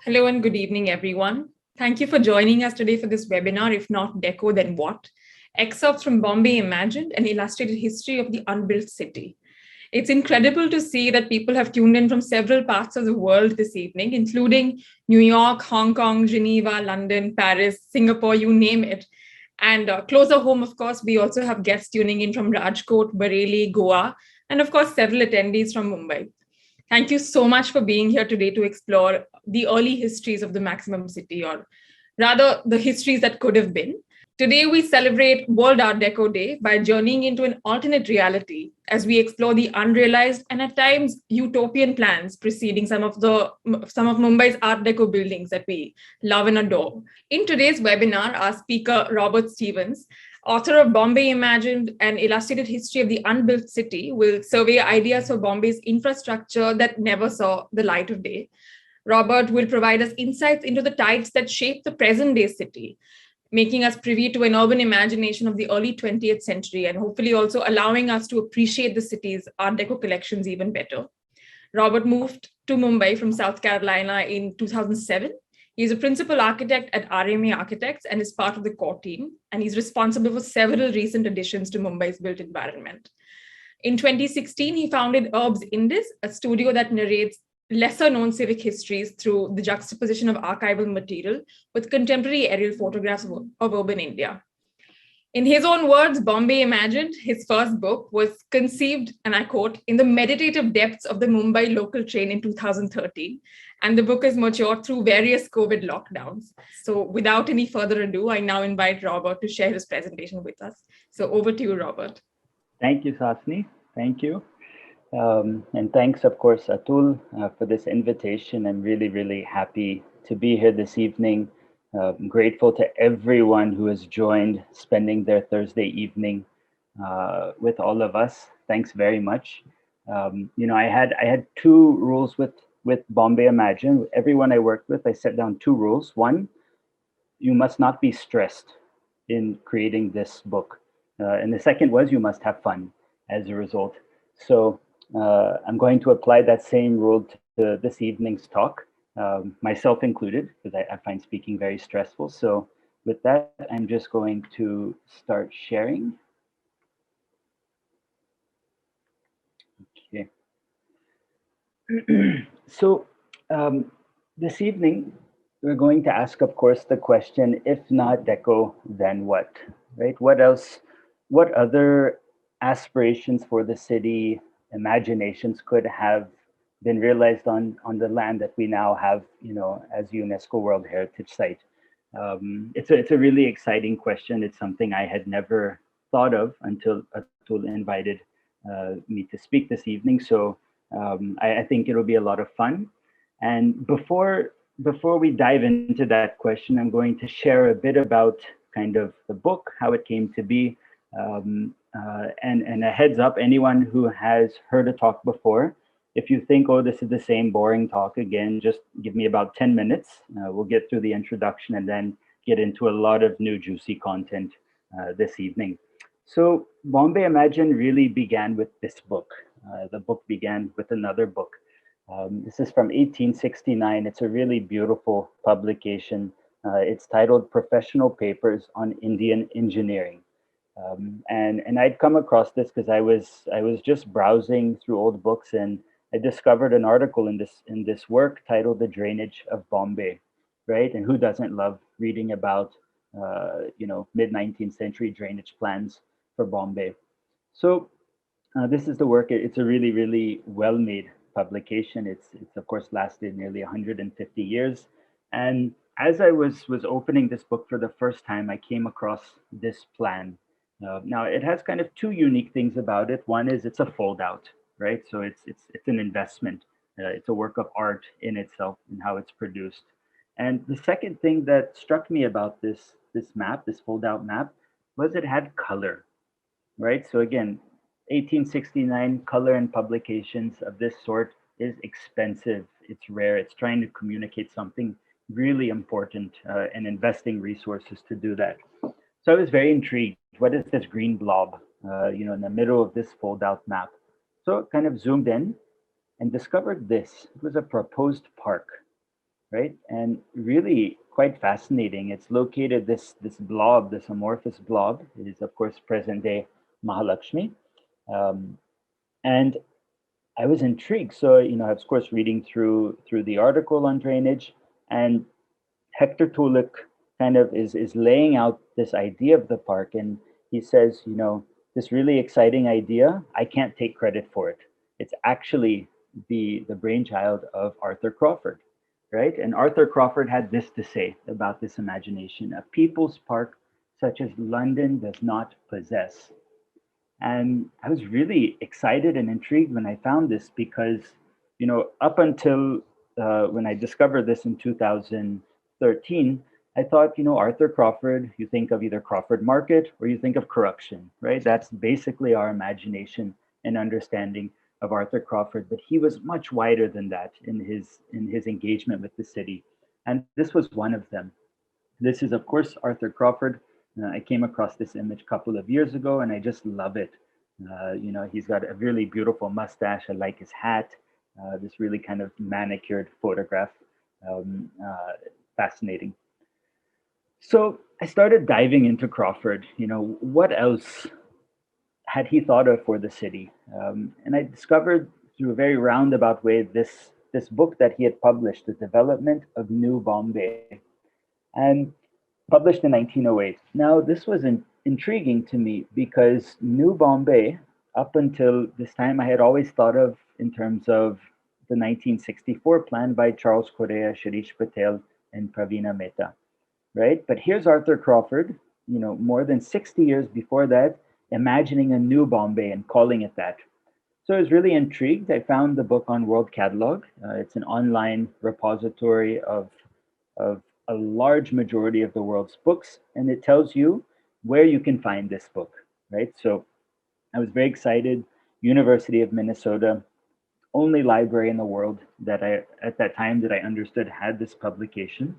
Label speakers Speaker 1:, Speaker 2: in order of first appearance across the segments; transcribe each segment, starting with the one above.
Speaker 1: Hello and good evening, everyone. Thank you for joining us today for this webinar, If Not Deco, Then What? Excerpts from Bombay Imagined, an illustrated history of the unbuilt city. It's incredible to see that people have tuned in from several parts of the world this evening, including New York, Hong Kong, Geneva, London, Paris, Singapore, you name it. And closer home, of course, we also have guests tuning in from Rajkot, Bareilly, Goa, and of course, several attendees from Mumbai. Thank you so much for being here today to explore the early histories of the maximum city, or rather, the histories that could have been. Today, we celebrate World Art Deco Day by journeying into an alternate reality as we explore the unrealized and at times utopian plans preceding some of Mumbai's Art Deco buildings that we love and adore. In today's webinar, our speaker, Robert Stevens, author of Bombay Imagined, an illustrated history of the unbuilt city, will survey ideas for Bombay's infrastructure that never saw the light of day. Robert will provide us insights into the tides that shape the present day city, making us privy to an urban imagination of the early 20th century and hopefully also allowing us to appreciate the city's Art Deco collections even better. Robert moved to Mumbai from South Carolina in 2007. He's a principal architect at RMA Architects and is part of the core team, and he's responsible for several recent additions to Mumbai's built environment. In 2016, he founded Urbs Indus, a studio that narrates lesser known civic histories through the juxtaposition of archival material with contemporary aerial photographs of urban India. In his own words, Bombay Imagined, his first book, was conceived, and I quote, in the meditative depths of the Mumbai local train in 2013. And the book is matured through various COVID lockdowns. So without any further ado, I now invite Robert to share his presentation with us. So over to you, Robert.
Speaker 2: Thank you, Sasni. Thank you. And thanks, of course, Atul, for this invitation. I'm really, really happy to be here this evening. I'm grateful to everyone who has joined, spending their Thursday evening with all of us. Thanks very much. I had two rules with Bombay Imagine. Everyone I worked with, I set down two rules. One, you must not be stressed in creating this book. And the second was you must have fun as a result. So I'm going to apply that same rule to this evening's talk, myself included, because I find speaking very stressful. So with that, I'm just going to start sharing. Okay. So this evening, we're going to ask, of course, the question, if not deco, then what, right? What else, what other aspirations for the city, imaginations could have been realized on the land that we now have, as UNESCO World Heritage Site? It's a really exciting question. It's something I had never thought of until Atul invited me to speak this evening. So I think it'll be a lot of fun. And before we dive into that question, I'm going to share a bit about kind of the book, how it came to be, and a heads up, anyone who has heard a talk before, if you think, oh, this is the same boring talk again, just give me about 10 minutes. We'll get through the introduction and then get into a lot of new juicy content this evening. So Bombay Imagine really began with this book. The book began with another book. This is from 1869. It's a really beautiful publication. It's titled Professional Papers on Indian Engineering. And I'd come across this because I was just browsing through old books, and I discovered an article in this work titled "The Drainage of Bombay," right? And who doesn't love reading about mid-19th century drainage plans for Bombay? So this is the work. It's a really, really well-made publication. It's of course lasted nearly 150 years. And as I was opening this book for the first time, I came across this plan. Now it has kind of two unique things about it. One is it's a fold-out, right? So it's an investment. It's a work of art in itself and how it's produced. And the second thing that struck me about this map, this fold-out map, was it had color, right? So again, 1869, color in publications of this sort is expensive. It's rare. It's trying to communicate something really important and investing resources to do that. So I was very intrigued. What is this green blob, in the middle of this fold-out map? So kind of zoomed in and discovered this. It was a proposed park. right? And really quite fascinating. It's located, this blob, this amorphous blob, is of course present day Mahalakshmi. Um, and I was intrigued. So, I was of course reading through the article on drainage, and Hector Tulik kind of is laying out this idea of the park, and he says, this really exciting idea, I can't take credit for it. It's actually the brainchild of Arthur Crawford, right? And Arthur Crawford had this to say about this imagination: a people's park such as London does not possess. And I was really excited and intrigued when I found this because, up until when I discovered this in 2013, I thought, Arthur Crawford, you think of either Crawford Market or you think of corruption, right? That's basically our imagination and understanding of Arthur Crawford. But he was much wider than that in his engagement with the city. And this was one of them. This is, of course, Arthur Crawford. I came across this image a couple of years ago, and I just love it. He's got a really beautiful mustache. I like his hat. This really kind of manicured photograph. Fascinating. So I started diving into Crawford. What else had he thought of for the city? And I discovered through a very roundabout way this book that he had published, The Development of New Bombay, and published in 1908. Now, this was intriguing to me because New Bombay, up until this time, I had always thought of in terms of the 1964 plan by Charles Correa, Shirish Patel, and Pravina Mehta, right? But here's Arthur Crawford, more than 60 years before that, imagining a new Bombay and calling it that. So I was really intrigued. I found the book on World Catalog. It's an online repository of a large majority of the world's books, and it tells you where you can find this book, right? So I was very excited. University of Minnesota, only library in the world that I, at that time, that I understood had this publication.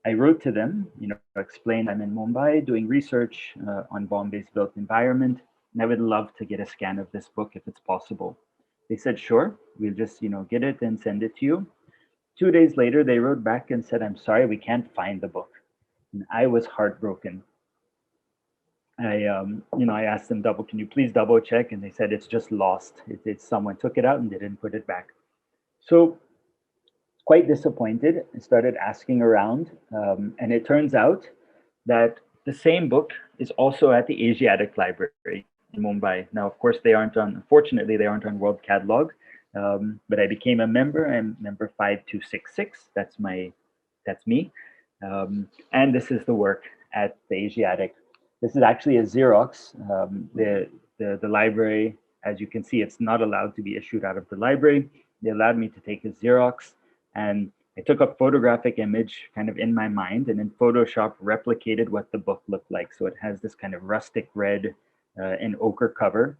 Speaker 2: I wrote to them, explained I'm in Mumbai doing research on Bombay's built environment, and I would love to get a scan of this book if it's possible. They said, sure, we'll just, get it and send it to you. 2 days later, they wrote back and said, I'm sorry, we can't find the book. And I was heartbroken. I asked them, can you please double check? And they said, it's just lost. It's someone took it out and they didn't put it back. So quite disappointed. I started asking around, and it turns out that the same book is also at the Asiatic Library in Mumbai. Now, of course, unfortunately, they aren't on World Catalog, but I became a member. I'm member 5266. That's me. And this is the work at the Asiatic. This is actually a Xerox. The library, as you can see, it's not allowed to be issued out of the library. They allowed me to take a Xerox, and I took a photographic image kind of in my mind, and in Photoshop replicated what the book looked like. So it has this kind of rustic red and ochre cover.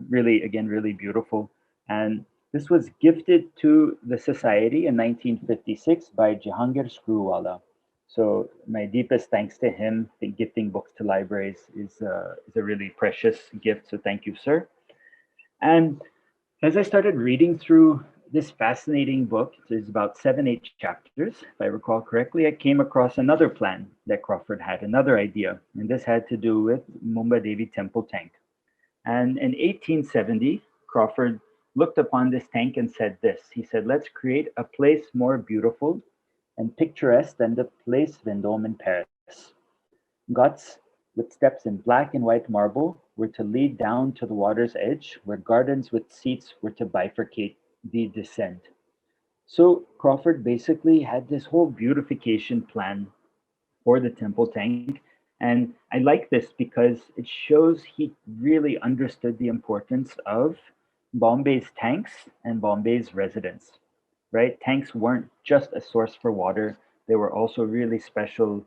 Speaker 2: Really, again, really beautiful. And this was gifted to the society in 1956 by Jehangeer Screwwala. So my deepest thanks to him. I think gifting books to libraries is a really precious gift. So thank you, sir. And as I started reading through this fascinating book, there's about 7, 8 chapters, if I recall correctly, I came across another plan that Crawford had, another idea. And this had to do with Mumbadevi temple tank. And in 1870, Crawford looked upon this tank and said this. He said, let's create a place more beautiful and picturesque than the place Vendôme in Paris. Guts with steps in black and white marble were to lead down to the water's edge, where gardens with seats were to bifurcate the descent. So Crawford basically had this whole beautification plan for the temple tank. And I like this because it shows he really understood the importance of Bombay's tanks and Bombay's residents, right? Tanks weren't just a source for water, they were also really special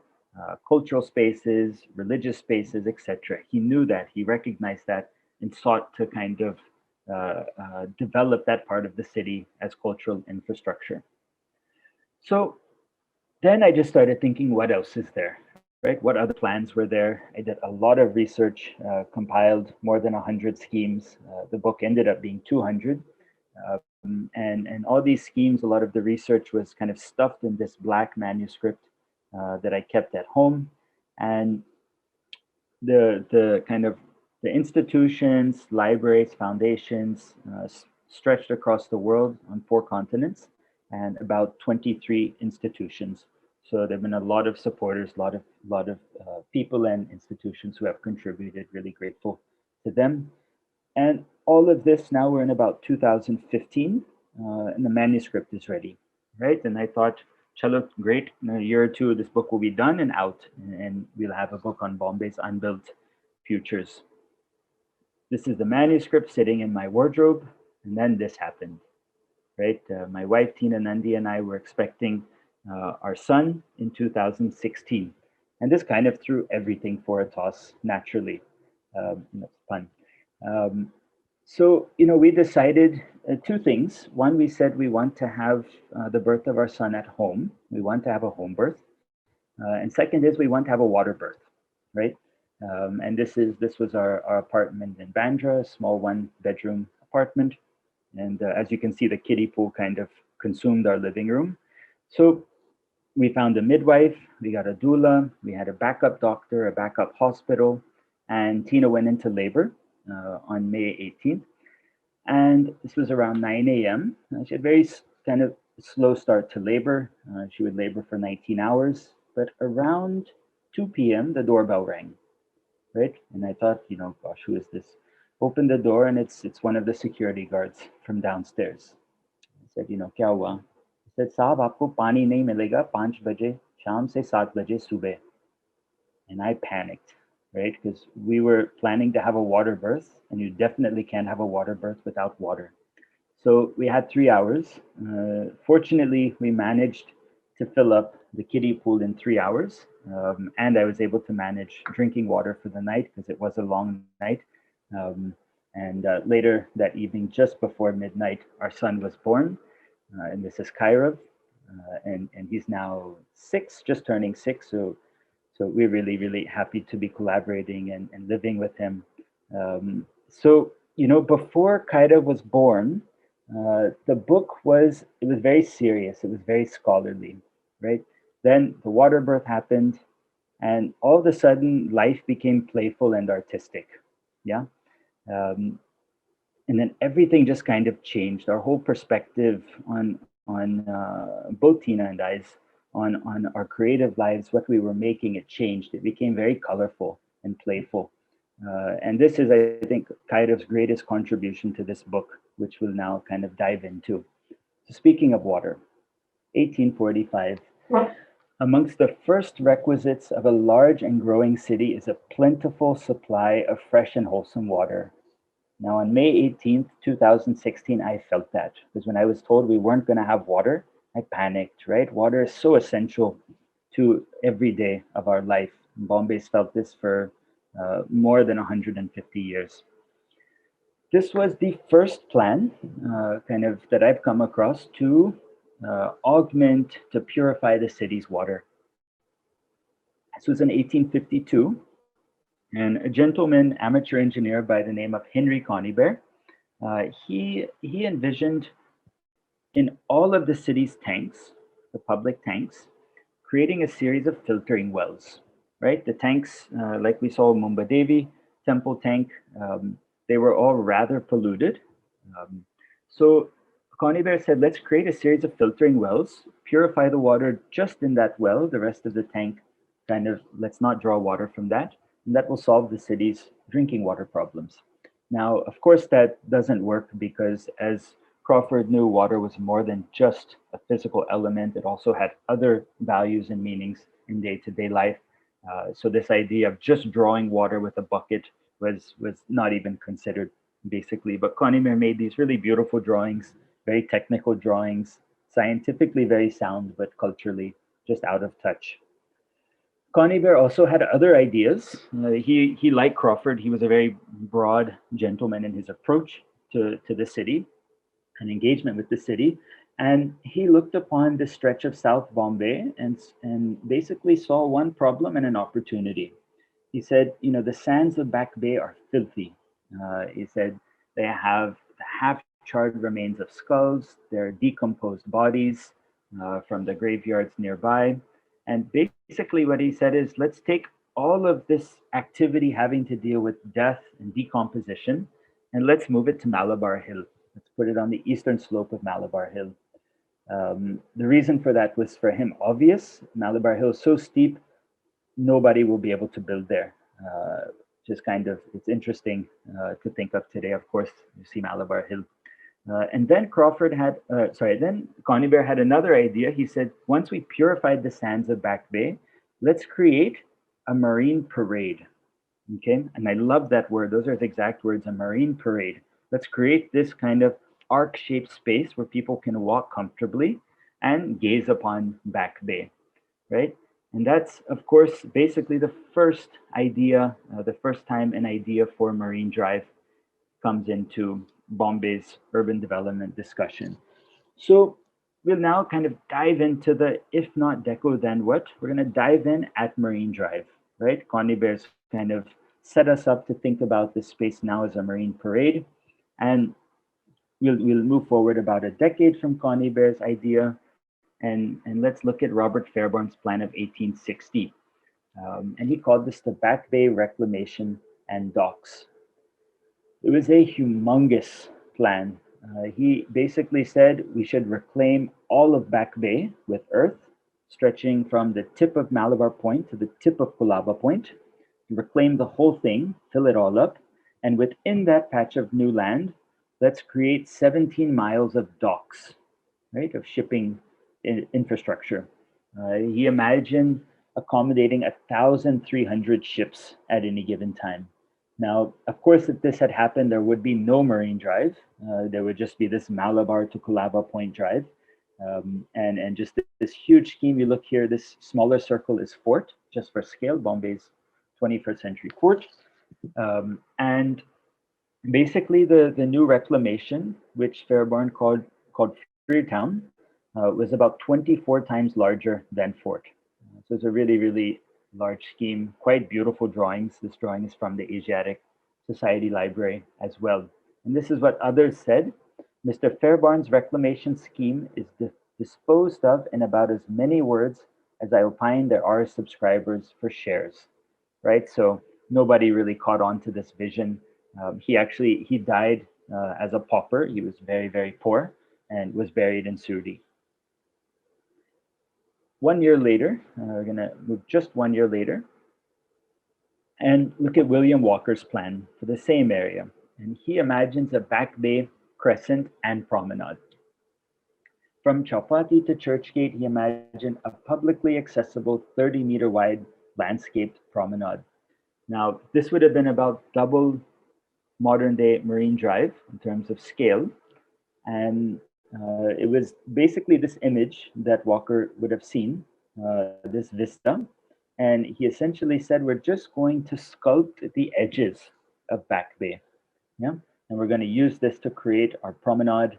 Speaker 2: cultural spaces, religious spaces, etc. He knew that, he recognized that, and sought to kind of develop that part of the city as cultural infrastructure. So then I just started thinking, what else is there, right? What other plans were there? I did a lot of research, compiled more than 100 schemes. The book ended up being 200. and all these schemes, a lot of the research was kind of stuffed in this black manuscript that I kept at home. And the kind of the institutions, libraries, foundations stretched across the world on 4 continents and about 23 institutions. So there have been a lot of supporters, a lot of people and institutions who have contributed. Really grateful to them. And all of this now we're in about 2015, and the manuscript is ready, right? And I thought, chalo, great. In a year or two, this book will be done and out, and we'll have a book on Bombay's unbuilt futures. This is the manuscript sitting in my wardrobe, and then this happened, right? My wife Tina Nandi and I were expecting our son in 2016, and this kind of threw everything for a toss naturally. It's fun. So, we decided two things. One, we said we want to have the birth of our son at home. We want to have a home birth. And second is we want to have a water birth, right? And this was our apartment in Bandra, a small 1-bedroom apartment. And as you can see, the kiddie pool kind of consumed our living room. So we found a midwife, we got a doula, we had a backup doctor, a backup hospital, and Tina went into labor on May 18th. And this was around 9 a.m. She had very kind of slow start to labor. She would labor for 19 hours, but around 2 p.m., the doorbell rang, right? And I thought, gosh, who is this? Opened the door, and it's one of the security guards from downstairs. I said, kya hua? He said, साहब आपको पानी नहीं मिलेगा 5 बजे शाम से 7 बजे सुबह. And I panicked, right? Because we were planning to have a water birth, and you definitely can't have a water birth without water. So we had 3 hours. Fortunately, we managed to fill up the kiddie pool in 3 hours. And I was able to manage drinking water for the night because it was a long night. And later that evening, just before midnight, our son was born. And this is Kairav. And he's now 6, just turning 6. So we're really, really happy to be collaborating and living with him. So, before Kairav was born, the book was very serious. It was very scholarly, right? Then the water birth happened, and all of a sudden life became playful and artistic. Yeah. And then everything just kind of changed. Our whole perspective on both Tina and I's on our creative lives, what we were making, it changed. It became very colorful and playful. And this is, I think, Kairav's greatest contribution to this book, which we'll now kind of dive into. So speaking of water, 1845. Amongst the first requisites of a large and growing city is a plentiful supply of fresh and wholesome water. Now, on May 18th, 2016, I felt that because when I was told we weren't going to have water, I panicked, right? Water is so essential to every day of our life. Bombay's felt this for more than 150 years. This was the first plan kind of that I've come across to augment, to purify the city's water. This was in 1852, and a gentleman, amateur engineer by the name of Henry Conybeare, he envisioned in all of the city's tanks, the public tanks, creating a series of filtering wells, right? The tanks, like we saw Mumbadevi temple tank, they were all rather polluted. So Conybeare said, let's create a series of filtering wells, purify the water just in that well, the rest of the tank, kind of, let's not draw water from that, and that will solve the city's drinking water problems. Now, of course, that doesn't work because as Crawford knew, water was more than just a physical element. It also had other values and meanings in day-to-day life. So this idea of just drawing water with a bucket was not even considered, basically. But Conybeare made these really beautiful drawings, very technical drawings, scientifically very sound, but culturally just out of touch. Conybeare also had other ideas. He liked Crawford. He was a very broad gentleman in his approach to the city and engagement with the city. And he looked upon the stretch of South Bombay and basically saw one problem and an opportunity. He said, the sands of Backbay are filthy. He said they have half charred remains of skulls, there are decomposed bodies from the graveyards nearby. And basically, what he said is, let's take all of this activity having to deal with death and decomposition, and let's move it to Malabar Hill. Let's put it on the eastern slope of Malabar Hill. The reason for that was, for him, obvious. Malabar Hill is so steep, nobody will be able to build there. Just kind of, it's interesting to think of today. Of course, you see Malabar Hill. And then then Conybeare had another idea. He said, once we purified the sands of Backbay, let's create a marine parade. Okay, and I love that word. Those are the exact words, a marine parade. Let's create this kind of arc-shaped space where people can walk comfortably and gaze upon Backbay, right? And that's, of course, basically the first idea, the first time an idea for Marine Drive comes into Bombay's urban development discussion. So we'll now kind of dive into the if not deco, then what? We're going to dive in at Marine Drive, right? Conybeare's kind of set us up to think about this space now as a marine parade. And we'll move forward about a decade from Conybeare's idea. And let's look at Robert Fairbairn's plan of 1860. And he called this the Backbay Reclamation and Docks. It was a humongous plan. He basically said we should reclaim all of Backbay with earth, stretching from the tip of Malabar Point to the tip of Colaba Point, reclaim the whole thing, fill it all up, and within that patch of new land, let's create 17 miles of docks, right, of shipping infrastructure. He imagined accommodating 1,300 ships at any given time. Now, of course, if this had happened, there would be no Marine Drive. There would just be this Malabar to Colaba Point Drive. And just this huge scheme. You look here, this smaller circle is Fort, just for scale, Bombay's 21st century fort. And basically the new reclamation, which Fairbairn called Freetown, was about 24 times larger than Fort. So it's a really, really large scheme, quite beautiful drawings. This drawing is from the Asiatic Society Library as well. And this is what others said. Mr. Fairbairn's reclamation scheme is disposed of in about as many words as I opine there are subscribers for shares, right? So nobody really caught on to this vision. He died as a pauper. He was very, very poor and was buried in Surdi. 1 year later, we're going to move just 1 year later and look at William Walker's plan for the same area. And he imagines a Backbay, crescent, and promenade. From Chowpatty to Churchgate, he imagined a publicly accessible 30-meter wide landscaped promenade. Now, this would have been about double modern-day Marine Drive in terms of scale. And it was basically this image that Walker would have seen, this vista. And he essentially said, we're just going to sculpt the edges of Backbay. Yeah? And we're going to use this to create our promenade.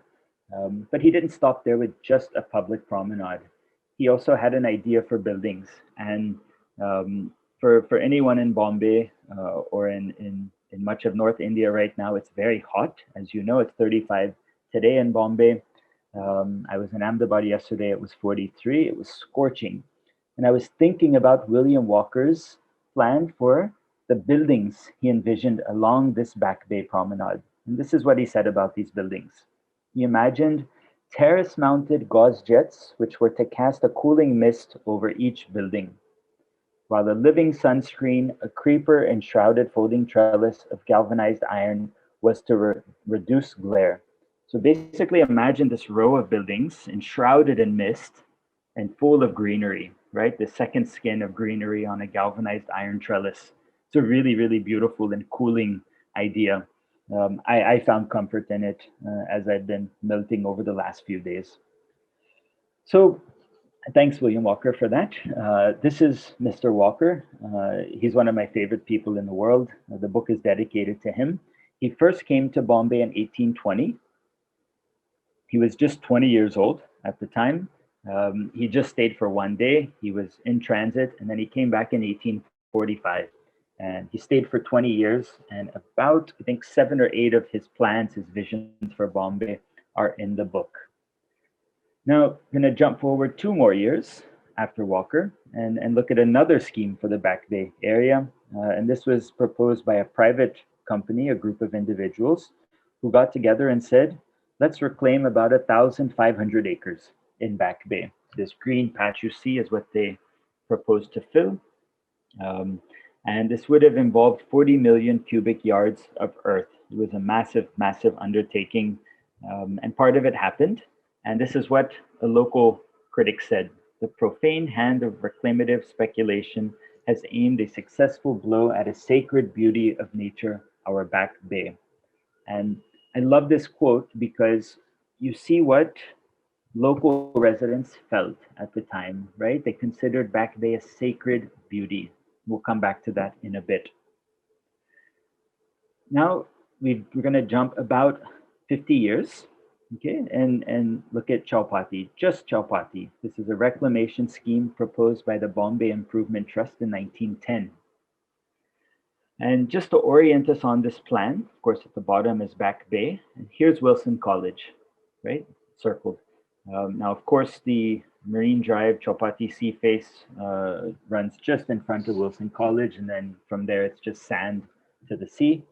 Speaker 2: But he didn't stop there with just a public promenade. He also had an idea for buildings. And for anyone in Bombay or in much of North India right now, it's very hot. As you know, it's 35 today in Bombay. I was in Ahmedabad yesterday, it was 43, it was scorching. And I was thinking about William Walker's plan for the buildings he envisioned along this Backbay promenade. And this is what he said about these buildings. He imagined terrace-mounted gauze jets, which were to cast a cooling mist over each building, while a living sunscreen, a creeper enshrouded folding trellis of galvanized iron was to reduce glare. So basically imagine this row of buildings enshrouded in mist and full of greenery, right? The second skin of greenery on a galvanized iron trellis. It's a really, really beautiful and cooling idea. I found comfort in it as I've been melting over the last few days. So thanks, William Walker, for that. This is Mr. Walker. He's one of my favorite people in the world. The book is dedicated to him. He first came to Bombay in 1820. He was just 20 years old at the time. He just stayed for 1 day. He was in transit, and then he came back in 1845. And he stayed for 20 years, and about, I think, 7 or 8 of his plans, his visions for Bombay are in the book. Now, I'm going to jump forward 2 more years after Walker and look at another scheme for the Back Bay area. And this was proposed by a private company, a group of individuals who got together and said, let's reclaim about 1,500 acres in Back Bay. This green patch you see is what they proposed to fill. Um, and this would have involved 40 million cubic yards of earth. It was a massive, massive undertaking. And part of it happened. And this is what a local critic said: the profane hand of reclamative speculation has aimed a successful blow at a sacred beauty of nature, our Back Bay. And I love this quote because you see what local residents felt at the time, right? They considered Back Bay a sacred beauty. We'll come back to that in a bit. Now we're going to jump about 50 years, okay, and look at Chowpatty, just Chowpatty. This is a reclamation scheme proposed by the Bombay Improvement Trust in 1910. And just to orient us on this plan, of course, at the bottom is Back Bay, and here's Wilson College, right, circled. Now, of course, the Marine Drive Chowpatty Sea Face runs just in front of Wilson College, and then from there it's just sand to the sea.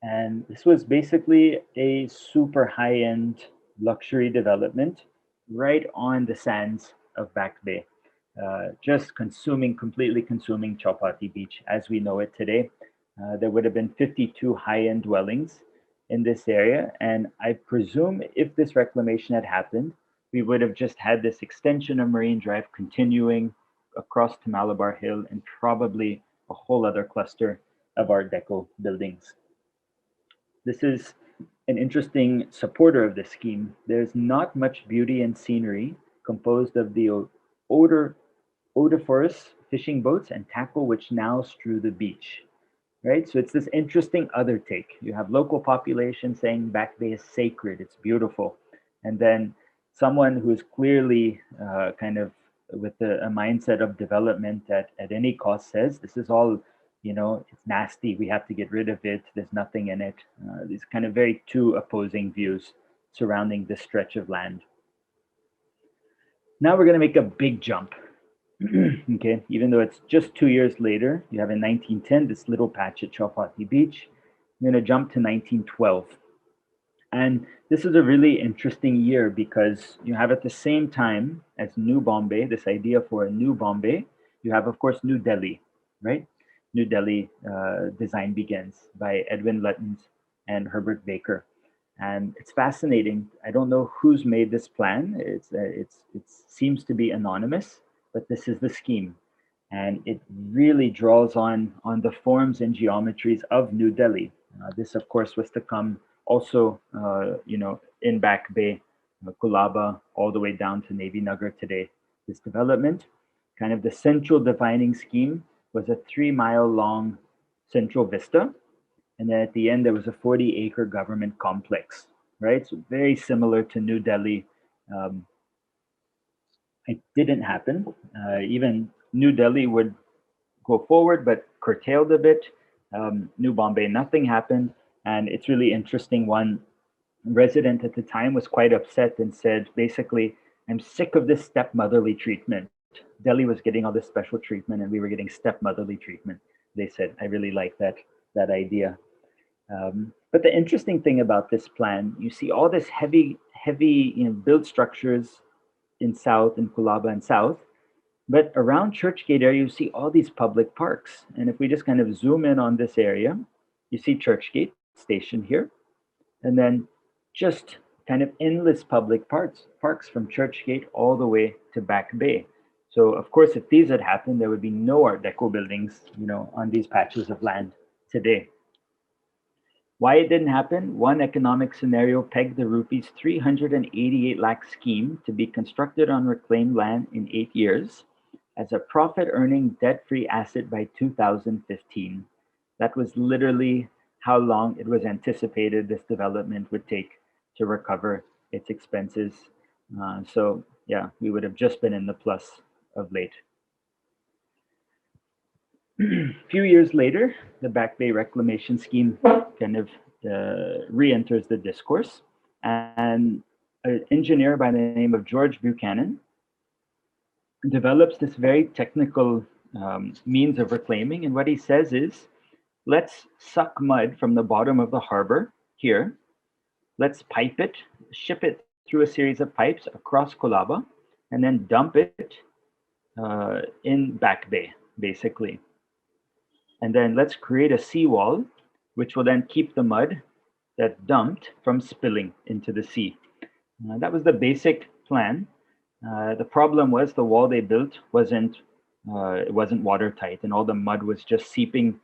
Speaker 2: And this was basically a super high-end luxury development right on the sands of Back Bay, just completely consuming Chowpatty Beach as we know it today. There would have been 52 high-end dwellings in this area, and I presume if this reclamation had happened, we would have just had this extension of Marine Drive continuing across to Malabar Hill and probably a whole other cluster of Art Deco buildings. This is an interesting supporter of this scheme. There's not much beauty and scenery composed of the odoriferous fishing boats and tackle which now strew the beach, right? So it's this interesting other take. You have local population saying Back Bay is sacred, it's beautiful. And then someone who's clearly kind of with a mindset of development at any cost says, this is all, it's nasty. We have to get rid of it. There's nothing in it. These kind of very two opposing views surrounding this stretch of land. Now we're going to make a big jump. Okay, even though it's just 2 years later, you have in 1910 this little patch at Chowpatty Beach. I'm going to jump to 1912. And this is a really interesting year because you have at the same time as New Bombay, this idea for a new Bombay, you have, of course, New Delhi, right? New Delhi design begins by Edwin Lutyens and Herbert Baker. And it's fascinating. I don't know who's made this plan. It seems to be anonymous, but this is the scheme. And it really draws on the forms and geometries of New Delhi. This, of course, was to come also, in Back Bay, Kulaba, all the way down to Navy Nagar today. This development, kind of the central defining scheme, was a 3-mile long central vista. And then at the end, there was a 40-acre government complex, right? So very similar to New Delhi. It didn't happen. Even New Delhi would go forward, but curtailed a bit. New Bombay, nothing happened. And it's really interesting. One resident at the time was quite upset and said, basically, I'm sick of this stepmotherly treatment. Delhi was getting all this special treatment and we were getting stepmotherly treatment. They said, I really like that idea. But the interesting thing about this plan, you see all this heavy, built structures in South, in Kulaba and South, but around Churchgate area, you see all these public parks. And if we just kind of zoom in on this area, you see Churchgate station here, and then just kind of endless public parks from Churchgate all the way to Back Bay. So of course, if these had happened, there would be no Art Deco buildings, on these patches of land today. Why it didn't happen? One economic scenario pegged the rupees 388 lakh scheme to be constructed on reclaimed land in 8 years as a profit-earning, debt-free asset by 2015. That was literally how long it was anticipated this development would take to recover its expenses. So yeah, we would have just been in the plus of late. A few years later, the Backbay reclamation scheme kind of re-enters the discourse, and an engineer by the name of George Buchanan develops this very technical means of reclaiming. And what he says is, let's suck mud from the bottom of the harbor here. Let's pipe it, ship it through a series of pipes across Colaba, and then dump it in Backbay, basically. And then let's create a seawall, which will then keep the mud that's dumped from spilling into the sea. That was the basic plan. The problem was the wall they built wasn't watertight, and all the mud was just seeping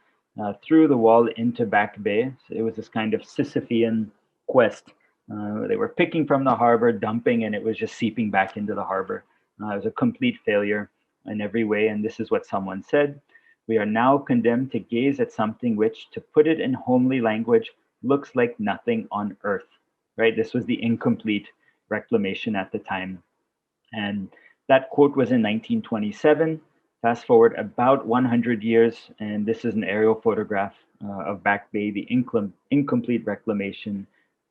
Speaker 2: through the wall into Backbay. So it was this kind of Sisyphean quest. They were picking from the harbor, dumping, and it was just seeping back into the harbor. It was a complete failure in every way, and this is what someone said. We are now condemned to gaze at something which, to put it in homely language, looks like nothing on earth, right? This was the incomplete reclamation at the time. And that quote was in 1927. Fast forward about 100 years, and this is an aerial photograph of Backbay, the incomplete reclamation.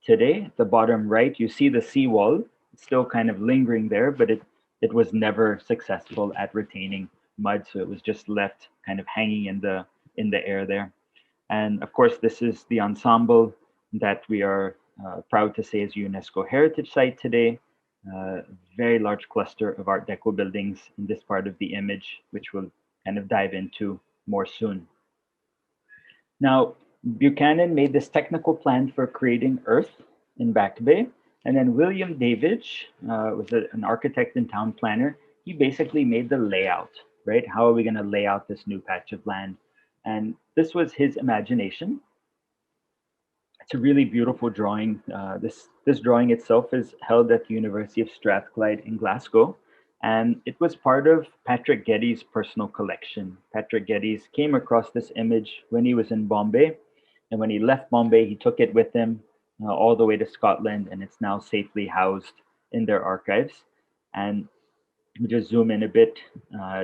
Speaker 2: Today, at the bottom right, you see the seawall. It's still kind of lingering there, but it was never successful at retaining mud, so it was just left kind of hanging in the air there. And of course, this is the ensemble that we are proud to say is UNESCO Heritage Site today. Very large cluster of Art Deco buildings in this part of the image, which we'll kind of dive into more soon. Now, Buchanan made this technical plan for creating earth in Backbay, and then William Davidge was an architect and town planner. He basically made the layout, right? How are we going to lay out this new patch of land? And this was his imagination. It's a really beautiful drawing. This drawing itself is held at the University of Strathclyde in Glasgow, and it was part of Patrick Geddes' personal collection. Patrick Geddes came across this image when he was in Bombay, and when he left Bombay, he took it with him all the way to Scotland, and it's now safely housed in their archives. And we just zoom in a bit.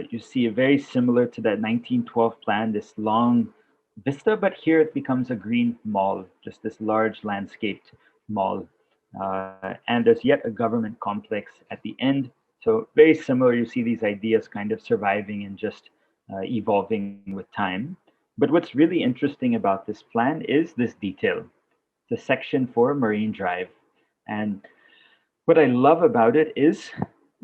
Speaker 2: You see a very similar to that 1912 plan, this long vista, but here it becomes a green mall, just this large landscaped mall. And there's yet a government complex at the end. So very similar, you see these ideas kind of surviving and just evolving with time. But what's really interesting about this plan is this detail, the section for Marine Drive. And what I love about it is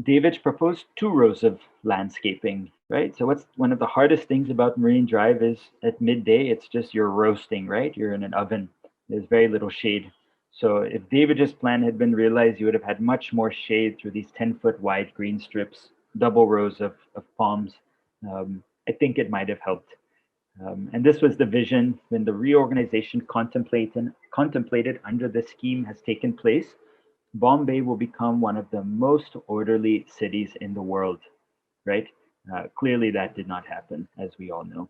Speaker 2: Davidge proposed 2 rows of landscaping, right? So what's one of the hardest things about Marine Drive is at midday, it's just you're roasting, right? You're in an oven. There's very little shade. So if Davidge's plan had been realized, you would have had much more shade through these 10-foot wide green strips, double rows of palms. I think it might have helped. And this was the vision when the reorganization contemplated under the scheme has taken place. Bombay will become one of the most orderly cities in the world, right? Clearly that did not happen, as we all know.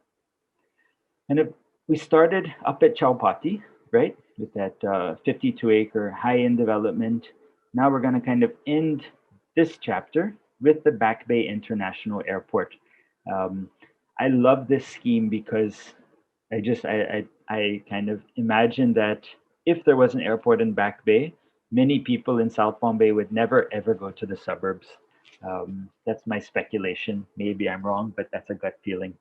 Speaker 2: And if we started up at Chowpatty, right, with that 52-acre high-end development. Now we're going to kind of end this chapter with the Backbay International Airport. I love this scheme because I kind of imagine that if there was an airport in Backbay, many people in South Bombay would never ever go to the suburbs. That's my speculation. Maybe I'm wrong, but that's a gut feeling.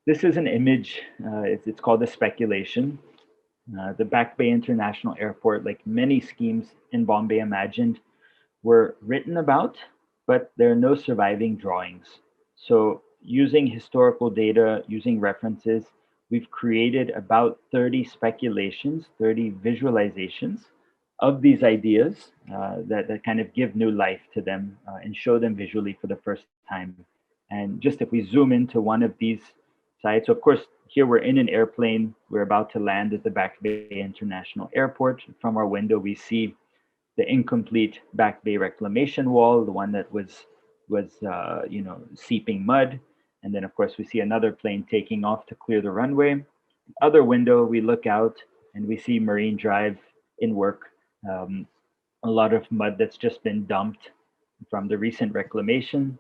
Speaker 2: This is an image. It's called a speculation. The Backbay International Airport, like many schemes in Bombay Imagined, were written about, but there are no surviving drawings. So using historical data, using references, we've created about 30 speculations, 30 visualizations of these ideas that kind of give new life to them and show them visually for the first time. And just if we zoom into one of these sites, so of course, here we're in an airplane. We're about to land at the Backbay International Airport. From our window, we see the incomplete Backbay reclamation wall, the one that was seeping mud. And then, of course, we see another plane taking off to clear the runway. Other window, we look out and we see Marine Drive in work. A lot of mud that's just been dumped from the recent reclamation.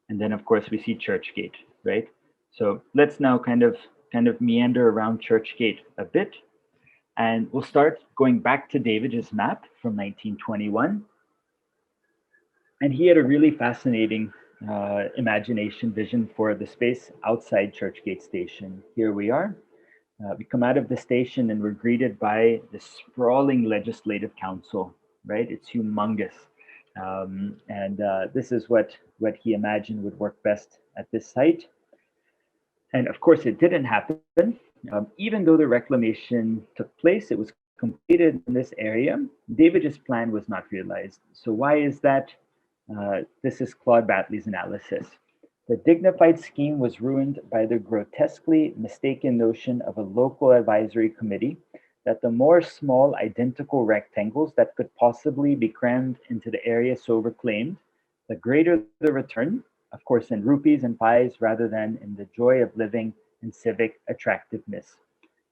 Speaker 2: And then, of course, we see Churchgate, right? So let's now kind of meander around Churchgate a bit, and we'll start going back to Davidge's map from 1921. And he had a really fascinating imagination vision for the space outside Churchgate Station. Here we are. We come out of the station and we're greeted by this sprawling legislative council, right? It's humongous. And this is what he imagined would work best at this site. And of course, it didn't happen. Even though the reclamation took place, it was completed in this area, Davidge's plan was not realized. So why is that? This is Claude Batley's analysis. The dignified scheme was ruined by the grotesquely mistaken notion of a local advisory committee that the more small identical rectangles that could possibly be crammed into the area so reclaimed, the greater the return, of course, in rupees and pies rather than in the joy of living and civic attractiveness,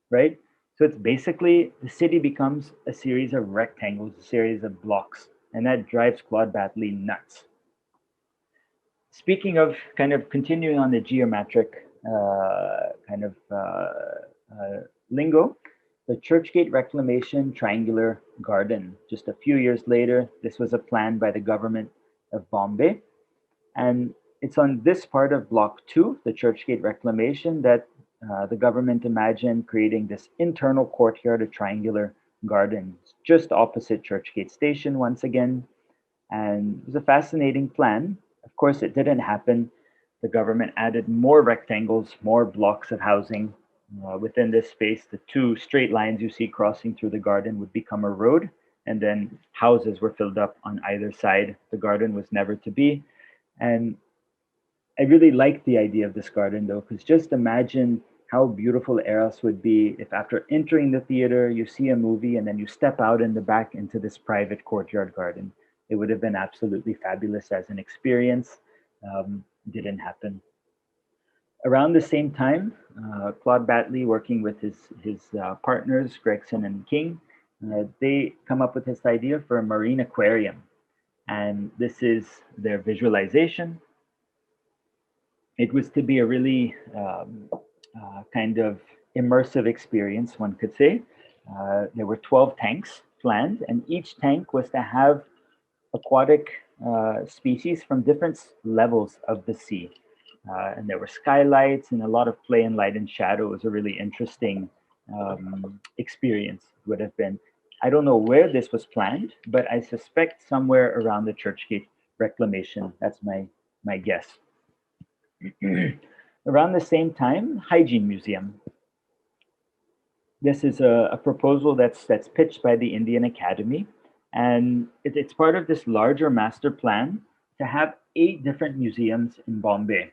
Speaker 2: right? So it's basically the city becomes a series of rectangles, a series of blocks, and that drives Claude Batley nuts. Speaking of kind of continuing on the geometric lingo, the Churchgate Reclamation Triangular Garden. Just a few years later, this was a plan by the government of Bombay. And it's on this part of Block 2, the Churchgate Reclamation, that the government imagined creating this internal courtyard, a triangular garden, just opposite Churchgate Station once again. And it was a fascinating plan. Of course, it didn't happen. The government added more rectangles, more blocks of housing. Within this space, the two straight lines you see crossing through the garden would become a road, and then houses were filled up on either side. The garden was never to be. And I really liked the idea of this garden, though, because just imagine how beautiful Eros would be if after entering the theater, you see a movie and then you step out in the back into this private courtyard garden. It would have been absolutely fabulous as an experience. Didn't happen. Around the same time, Claude Batley, working with his partners, Gregson and King, they come up with this idea for a marine aquarium. And this is their visualization. It was to be a really kind of immersive experience, one could say. There were 12 tanks planned, and each tank was to have aquatic species from different levels of the sea. And there were skylights and a lot of play in light and shadow. It was a really interesting experience, would have been. I don't know where this was planned, but I suspect somewhere around the Churchgate Reclamation. That's my guess. Around the same time, Hygiene Museum. This is a proposal that's pitched by the Indian Academy, and it's part of this larger master plan to have 8 different museums in Bombay.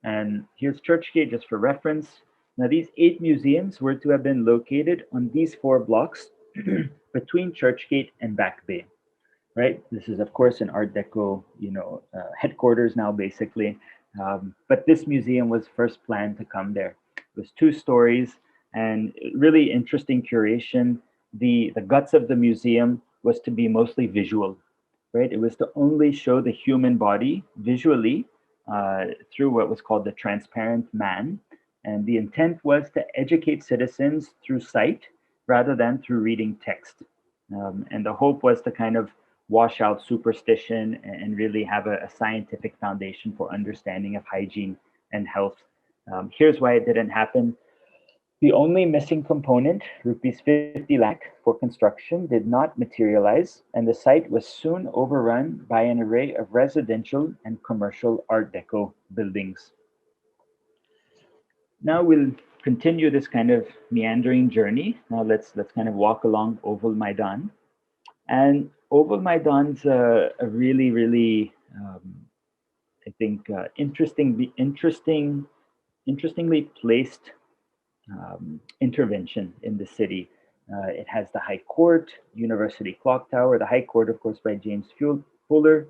Speaker 2: And here's Churchgate just for reference. Now, these 8 museums were to have been located on these 4 blocks between Churchgate and Backbay, right? This is, of course, an Art Deco, headquarters now, basically. But this museum was first planned to come there. It was 2 stories and really interesting curation. The guts of the museum was to be mostly visual, right? It was to only show the human body visually through what was called the transparent man. And the intent was to educate citizens through sight rather than through reading text. And the hope was to kind of wash out superstition and really have a scientific foundation for understanding of hygiene and health. Here's why it didn't happen. The only missing component, rupees 50 lakh for construction, did not materialize, and the site was soon overrun by an array of residential and commercial Art Deco buildings. Now we'll continue this kind of meandering journey. Now let's kind of walk along Oval Maidan. And Oval Maidan's a really, really, I think, interestingly placed intervention in the city. It has the High Court, University Clock Tower, the High Court, of course, by James Fuller,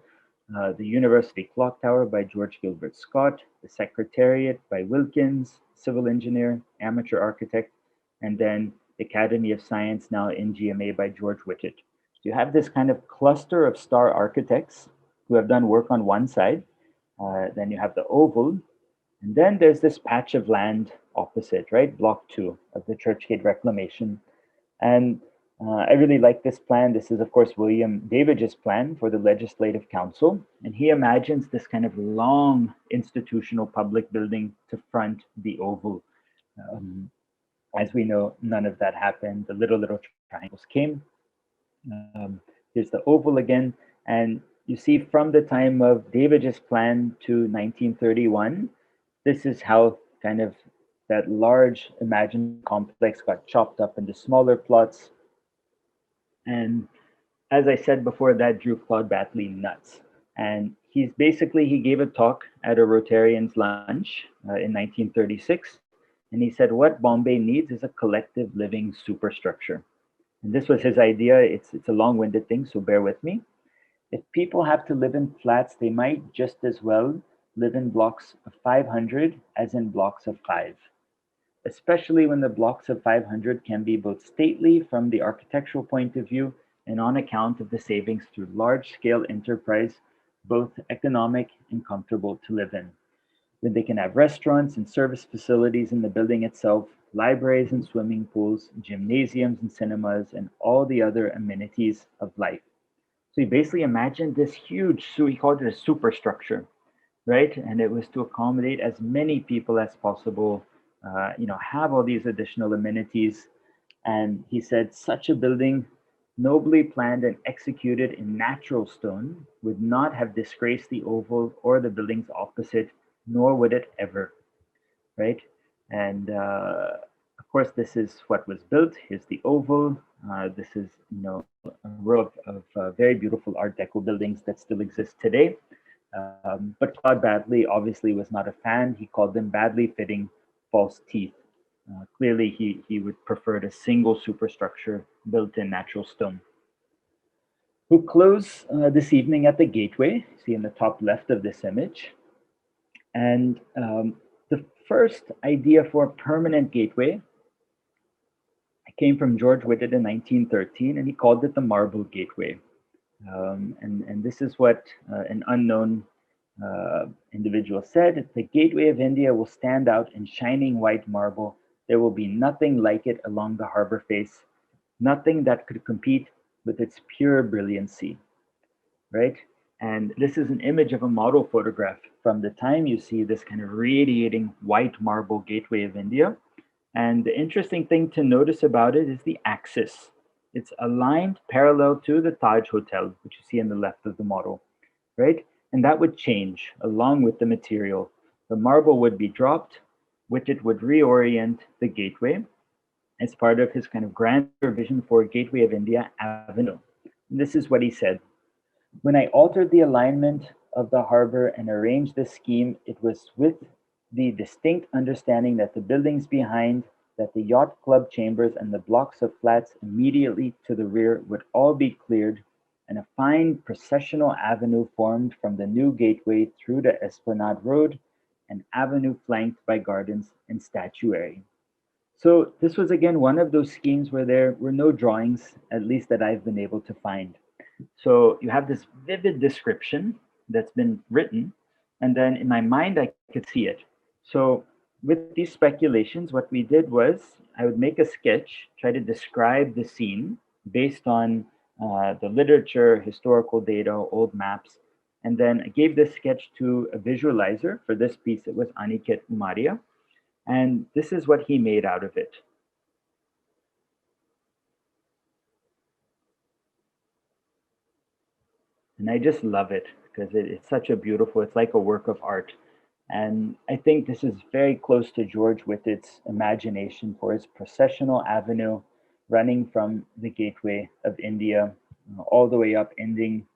Speaker 2: the University Clock Tower by George Gilbert Scott, the Secretariat by Wilkins, civil engineer, amateur architect, and then the Academy of Science, now NGMA, by George Whitted. So you have this kind of cluster of star architects who have done work on one side. Then you have the Oval, And then there's this patch of land opposite, right? Block 2 of the Churchgate reclamation. And I really like this plan. This is, of course, William Davidge's plan for the Legislative Council. And he imagines this kind of long institutional public building to front the Oval. As we know, none of that happened. The little triangles came. Here's the Oval again. And you see from the time of Davidge's plan to 1931, this is how kind of that large imagined complex got chopped up into smaller plots. And as I said before, that drew Claude Batley nuts. And he gave a talk at a Rotarians lunch in 1936. And he said, what Bombay needs is a collective living superstructure. And this was his idea. It's a long-winded thing, so bear with me. If people have to live in flats, they might just as well live in blocks of 500 as in blocks of 5, especially when the blocks of 500 can be both stately from the architectural point of view and on account of the savings through large-scale enterprise, both economic and comfortable to live in. When they can have restaurants and service facilities in the building itself, libraries and swimming pools, gymnasiums and cinemas, and all the other amenities of life. So he basically imagined this huge, so he called it a superstructure, right? And it was to accommodate as many people as possible, have all these additional amenities. And he said such a building, nobly planned and executed in natural stone, would not have disgraced the Oval or the buildings opposite, nor would it ever, right? And of course, this is what was built. Here's the Oval. This is, a row of very beautiful Art Deco buildings that still exist today. But Claude Batley obviously was not a fan. He called them badly fitting false teeth. Clearly, he would prefer a single superstructure built in natural stone. We'll close this evening at the gateway, see in the top left of this image. And the first idea for a permanent gateway came from George Whitted in 1913, and he called it the Marble Gateway. And this is what an unknown individual said: the gateway of India will stand out in shining white marble. There will be nothing like it along the harbor face, nothing that could compete with its pure brilliancy, right? And this is an image of a model photograph from the time. You see this kind of radiating white marble gateway of India. And the interesting thing to notice about it is the axis. It's aligned parallel to the Taj Hotel, which you see on the left of the model, right? And that would change along with the material. The marble would be dropped, which it would reorient the gateway as part of his kind of grander vision for Gateway of India Avenue. And this is what he said: when I altered the alignment of the harbor and arranged the scheme, it was with the distinct understanding that the buildings behind, that the yacht club chambers and the blocks of flats immediately to the rear would all be cleared, and a fine processional avenue formed from the new gateway through the Esplanade Road, an avenue flanked by gardens and statuary. So this was again one of those schemes where there were no drawings, at least that I've been able to find. So you have this vivid description that's been written, and then in my mind I could see it. So with these speculations, what we did was I would make a sketch, try to describe the scene based on the literature, historical data, old maps, and then I gave this sketch to a visualizer. For this piece, it was Aniket Umaria, and this is what he made out of it. And I just love it because it's such a beautiful, it's like a work of art. And I think this is very close to George Whittett's imagination for his processional avenue running from the gateway of India all the way up, ending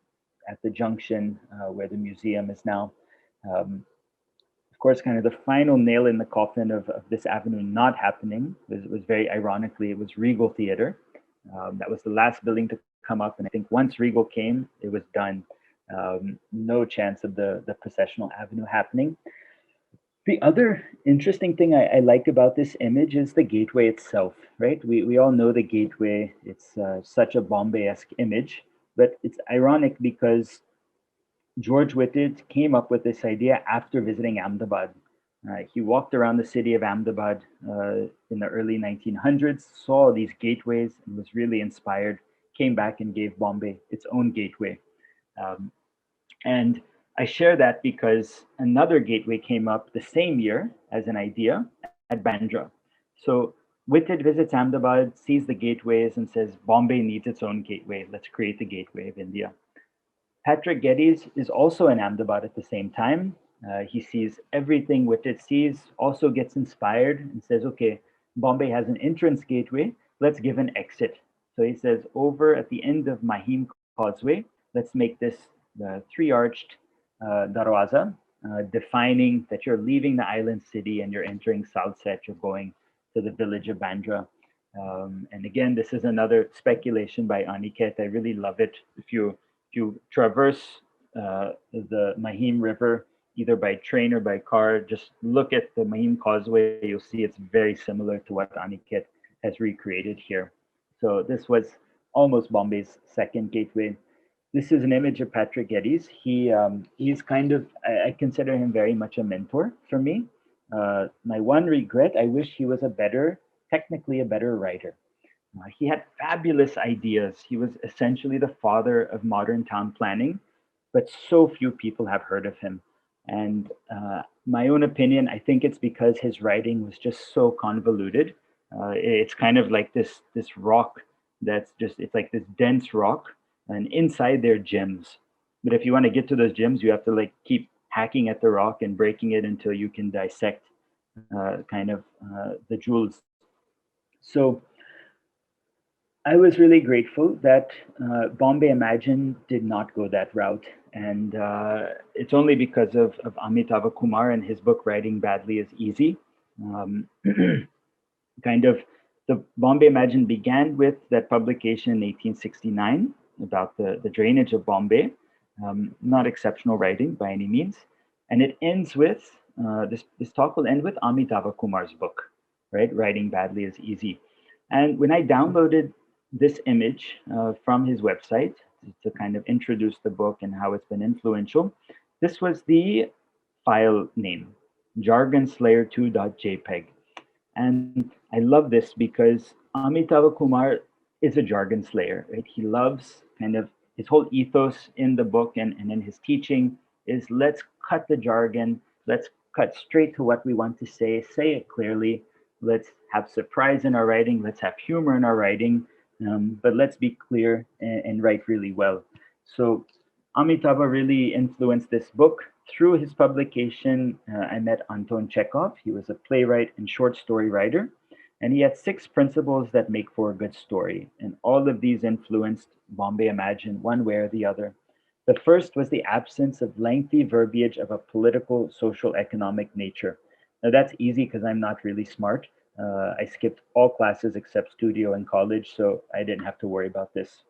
Speaker 2: at the junction where the museum is now. Of course, kind of the final nail in the coffin of this avenue not happening was very ironically, it was Regal Theater. That was the last building to come up. And I think once Regal came, it was done. No chance of the processional avenue happening. The other interesting thing I like about this image is the gateway itself, right? We all know the gateway. It's such a Bombay-esque image, but it's ironic because George Whitted came up with this idea after visiting Ahmedabad. He walked around the city of Ahmedabad in the early 1900s, saw these gateways, and was really inspired. Came back and gave Bombay its own gateway. Um, and I share that because another gateway came up the same year as an idea at Bandra. So Whitted visits Ahmedabad, sees the gateways, and says Bombay needs its own gateway. Let's create the gateway of India. Patrick Geddes is also in Ahmedabad at the same time. He sees everything Whitted sees, also gets inspired and says, okay, Bombay has an entrance gateway. Let's give an exit. So he says, over at the end of Mahim Causeway, let's make this the three-arched darwaza, defining that you're leaving the island city and you're entering Southset, you're going to the village of Bandra. And again, this is another speculation by Aniket. I really love it. If you traverse the Mahim River, either by train or by car, just look at the Mahim Causeway. You'll see it's very similar to what Aniket has recreated here. So this was almost Bombay's second gateway. This is an image of Patrick Geddes. He's kind of, I consider him very much a mentor for me. My one regret, I wish he was technically a better writer. He had fabulous ideas. He was essentially the father of modern town planning, but so few people have heard of him. And my own opinion, I think it's because his writing was just so convoluted. It's kind of like this rock it's like this dense rock, and inside there are gems. But if you want to get to those gems, you have to like keep hacking at the rock and breaking it until you can dissect the jewels. So I was really grateful that Bombay Imagined did not go that route. And it's only because of Amitava Kumar and his book, Writing Badly is Easy. Kind of the Bombay Imagined began with that publication in 1869 about the drainage of Bombay. Not exceptional writing by any means. And it ends with, this talk will end with Amitava Kumar's book, right? Writing Badly is Easy. And when I downloaded this image from his website to kind of introduce the book and how it's been influential, this was the file name, jargonslayer2.jpg. And I love this because Amitava Kumar is a jargon slayer, right? He loves kind of his whole ethos in the book and in his teaching is let's cut the jargon, let's cut straight to what we want to say it clearly, let's have surprise in our writing, let's have humor in our writing, but let's be clear and write really well. So Amitava really influenced this book. Through his publication, I met Anton Chekhov. He was a playwright and short story writer, and he had 6 principles that make for a good story. And all of these influenced Bombay Imagined one way or the other. The first was the absence of lengthy verbiage of a political, social, economic nature. Now that's easy because I'm not really smart. I skipped all classes except studio in college, so I didn't have to worry about this.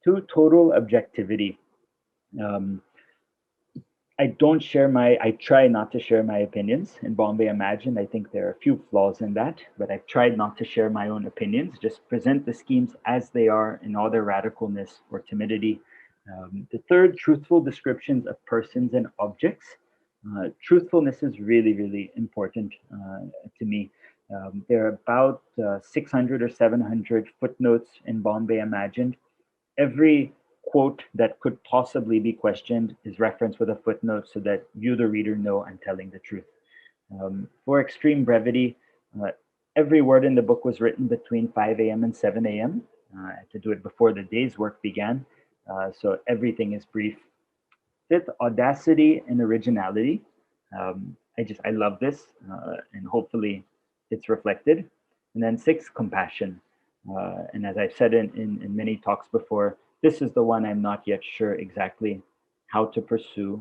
Speaker 2: 2, total objectivity. I try not to share my opinions in Bombay Imagined. I think there are a few flaws in that, but I've tried not to share my own opinions, just present the schemes as they are in all their radicalness or timidity. The third, truthful descriptions of persons and objects. Truthfulness is really, really important to me. There are about 600 or 700 footnotes in Bombay Imagined. Every quote that could possibly be questioned is referenced with a footnote so that you, the reader, know I'm telling the truth. For extreme brevity, every word in the book was written between 5 a.m. and 7 a.m. I had to do it before the day's work began, so everything is brief. 5th, audacity and originality. I love this, and hopefully it's reflected. And then 6th, compassion. And as I've said in many talks before, this is the one I'm not yet sure exactly how to pursue,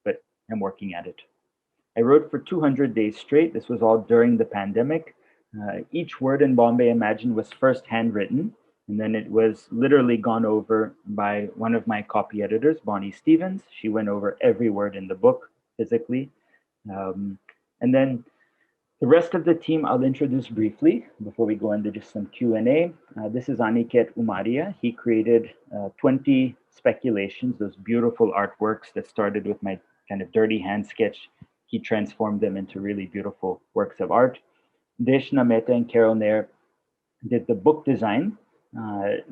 Speaker 2: but I'm working at it. I wrote for 200 days straight. This was all during the pandemic. Each word in Bombay Imagined was first handwritten, and then it was literally gone over by one of my copy editors, Bonnie Stevens. She went over every word in the book physically. And then the rest of the team I'll introduce briefly before we go into just some Q&A. This is Aniket Umaria. He created 20 speculations, those beautiful artworks that started with my kind of dirty hand sketch. he transformed them into really beautiful works of art. Deshna Mehta and Carol Nair did the book design.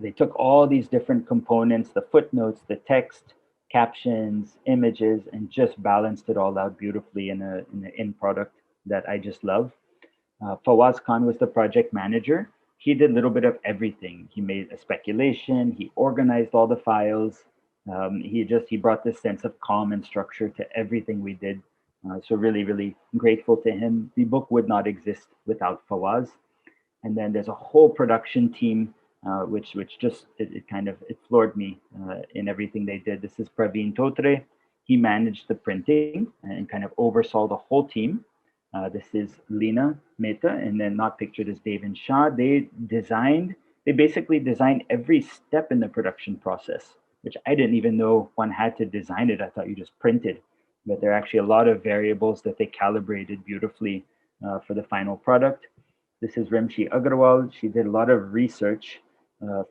Speaker 2: They took all these different components, the footnotes, the text, captions, images, and just balanced it all out beautifully in an end product that I just love. Fawaz Khan was the project manager. He did a little bit of everything. He made a speculation. He organized all the files. He brought this sense of calm and structure to everything we did. So really, really grateful to him. The book would not exist without Fawaz. And then there's a whole production team, which just it floored me in everything they did. This is Praveen Totre. He managed the printing and kind of oversaw the whole team. This is Lena Mehta, and then not pictured as Devin Shah. They basically designed every step in the production process, which I didn't even know one had to design it. I thought you just printed, but there are actually a lot of variables that they calibrated beautifully for the final product. This is Rimshi Agarwal. She did a lot of research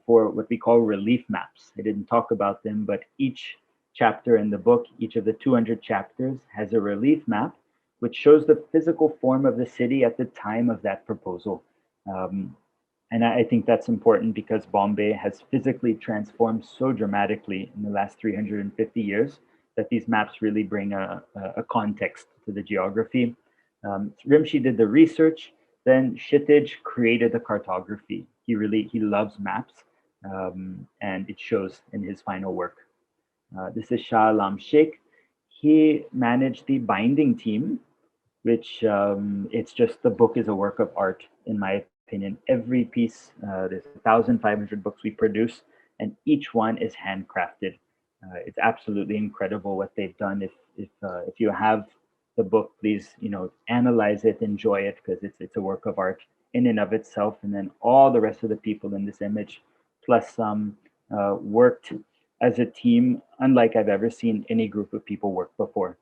Speaker 2: for what we call relief maps. I didn't talk about them, but each chapter in the book, each of the 200 chapters has a relief map which shows the physical form of the city at the time of that proposal. And I think that's important because Bombay has physically transformed so dramatically in the last 350 years that these maps really bring a context to the geography. Rimshi did the research, then Kshitij created the cartography. He loves maps, and it shows in his final work. This is Shah Alam Sheikh. He managed the binding team, which it's just, the book is a work of art, in my opinion. Every piece, there's 1,500 books we produce, and each one is handcrafted. It's absolutely incredible what they've done. If you have the book, please, analyze it, enjoy it, because it's a work of art in and of itself. And then all the rest of the people in this image, plus some, worked as a team, unlike I've ever seen any group of people work before.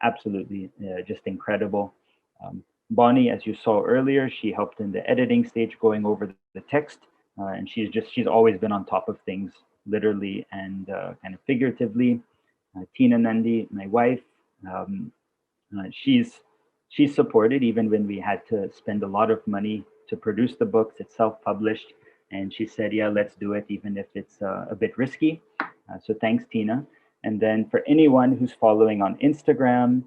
Speaker 2: Absolutely, just incredible. Bonnie, as you saw earlier, she helped in the editing stage, going over the text, and she's always been on top of things, literally and kind of figuratively. Tina Nandi, my wife, she's supported even when we had to spend a lot of money to produce the books. It's self-published, and she said, "Yeah, let's do it, even if it's a bit risky." So thanks, Tina. And then for anyone who's following on Instagram,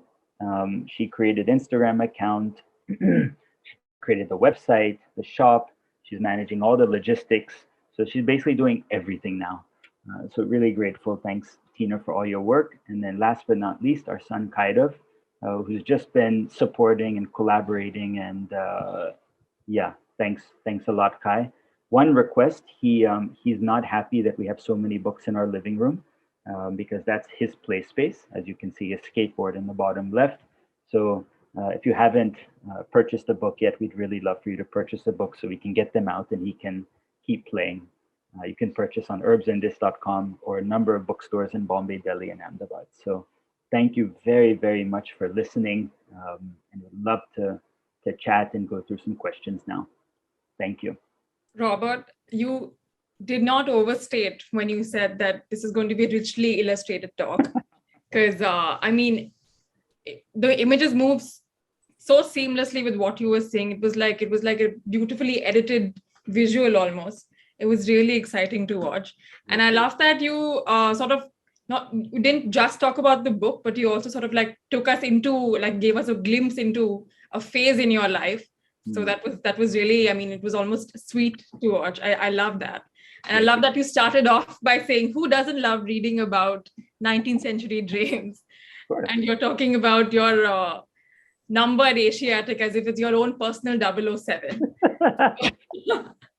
Speaker 2: she created Instagram account, she created the website, the shop. She's managing all the logistics. So she's basically doing everything now. So really grateful. Thanks, Tina, for all your work. And then last but not least, our son Kaidav, who's just been supporting and collaborating. And yeah, thanks a lot, Kai. One request, he's not happy that we have so many books in our living room. Because that's his play space. As you can see, a skateboard in the bottom left. So if you haven't purchased a book yet, we'd really love for you to purchase a book so we can get them out and he can keep playing. You can purchase on herbsandis.com or a number of bookstores in Bombay, Delhi, and Ahmedabad. So thank you very, very much for listening. And we'd love to chat and go through some questions now. Thank you.
Speaker 1: Robert, you did not overstate when you said that this is going to be a richly illustrated talk, because the images move so seamlessly with what you were saying. It was like a beautifully edited visual almost. It was really exciting to watch, and I love that you you didn't just talk about the book, but you also sort of like took us into, like, gave us a glimpse into a phase in your life. So that was really, it was almost sweet to watch. I love that. And I love that you started off by saying, who doesn't love reading about 19th century drains? And you're talking about your numbered Asiatic as if it's your own personal 007.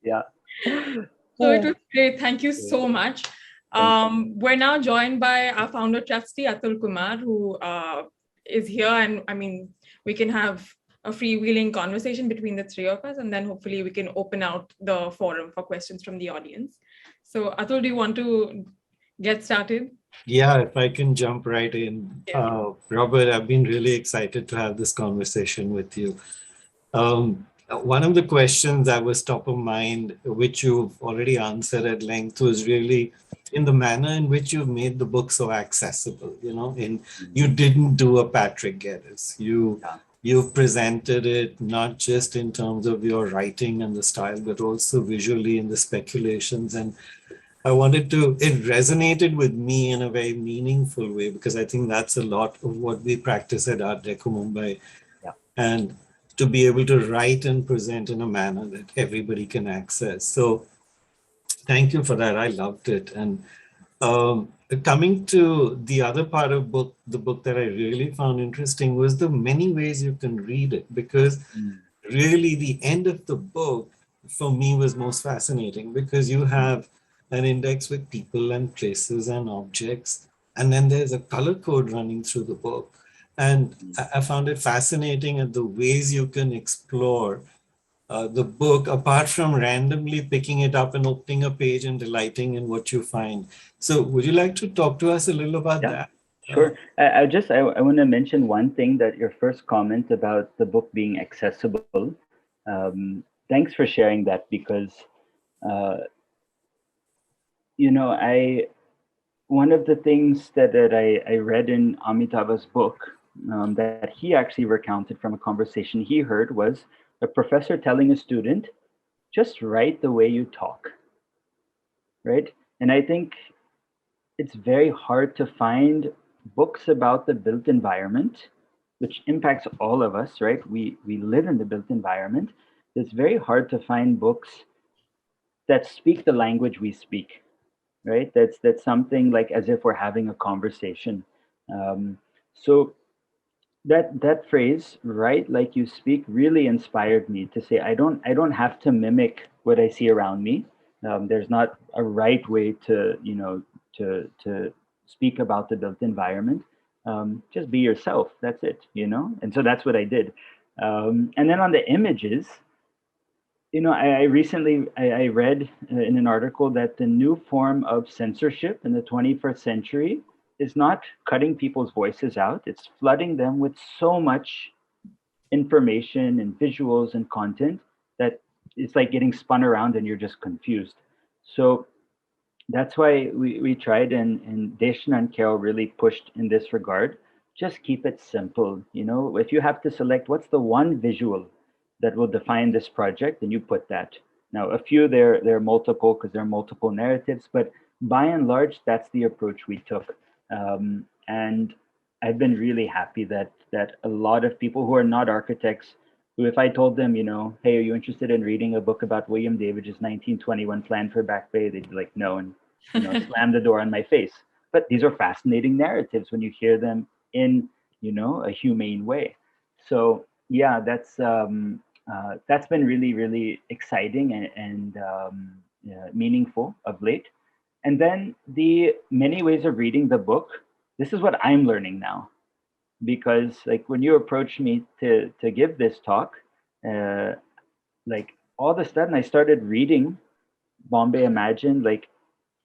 Speaker 2: Yeah.
Speaker 1: So it was great. Thank you so much. We're now joined by our founder trustee, Atul Kumar, who is here. And we can have a freewheeling conversation between the three of us, and then hopefully we can open out the forum for questions from the audience. So Atul, do you want to get started?
Speaker 3: Yeah, if I can jump right in. Robert, I've been really excited to have this conversation with you. One of the questions that was top of mind, which you've already answered at length, was really in the manner in which you've made the book so accessible. You didn't do a Patrick Geddes.
Speaker 2: Yeah.
Speaker 3: You've presented it not just in terms of your writing and the style, but also visually in the speculations. And it resonated with me in a very meaningful way, because I think that's a lot of what we practice at Art Deco Mumbai.
Speaker 2: Yeah.
Speaker 3: And to be able to write and present in a manner that everybody can access. So thank you for that. I loved it. And coming to the other part of the book that I really found interesting was the many ways you can read it, because really the end of the book for me was most fascinating, because you have an index with people and places and objects, and then there's a color code running through the book. And I found it fascinating at the ways you can explore the book, apart from randomly picking it up and opening a page and delighting in what you find. So would you like to talk to us a little about
Speaker 2: Yeah,
Speaker 3: that?
Speaker 2: sure. I want to mention one thing, that your first comment about the book being accessible. Thanks for sharing that, because uh, I one of the things that I read in Amitabh's book, that he actually recounted from a conversation he heard, was a professor telling a student, just write the way you talk, right? And I think it's very hard to find books about the built environment, which impacts all of us, right? We live in the built environment. It's very hard to find books that speak the language we speak, right? That's something like as if we're having a conversation. So that phrase, "right like you speak," really inspired me to say, I don't have to mimic what I see around me. There's not a right way to to speak about the built environment. Just be yourself. That's it. And so that's what I did. And then on the images, I recently I read in an article that the new form of censorship in the 21st century is not cutting people's voices out. It's flooding them with so much information and visuals and content that it's like getting spun around and you're just confused. So that's why we tried, and Deshna and Carol really pushed in this regard. Just keep it simple. If you have to select what's the one visual that will define this project, then you put that. Now, a few there are multiple, because there are multiple narratives, but by and large, that's the approach we took. And I've been really happy that a lot of people who are not architects, who, if I told them, hey, are you interested in reading a book about William Davidge's 1921 plan for Backbay, they'd be like, no, and slam the door on my face. But these are fascinating narratives when you hear them in a humane way. So yeah, that's been really, really exciting and meaningful of late. And then the many ways of reading the book. This is what I'm learning now, because like when you approached me to give this talk, uh, like all of a sudden I started reading Bombay Imagined, like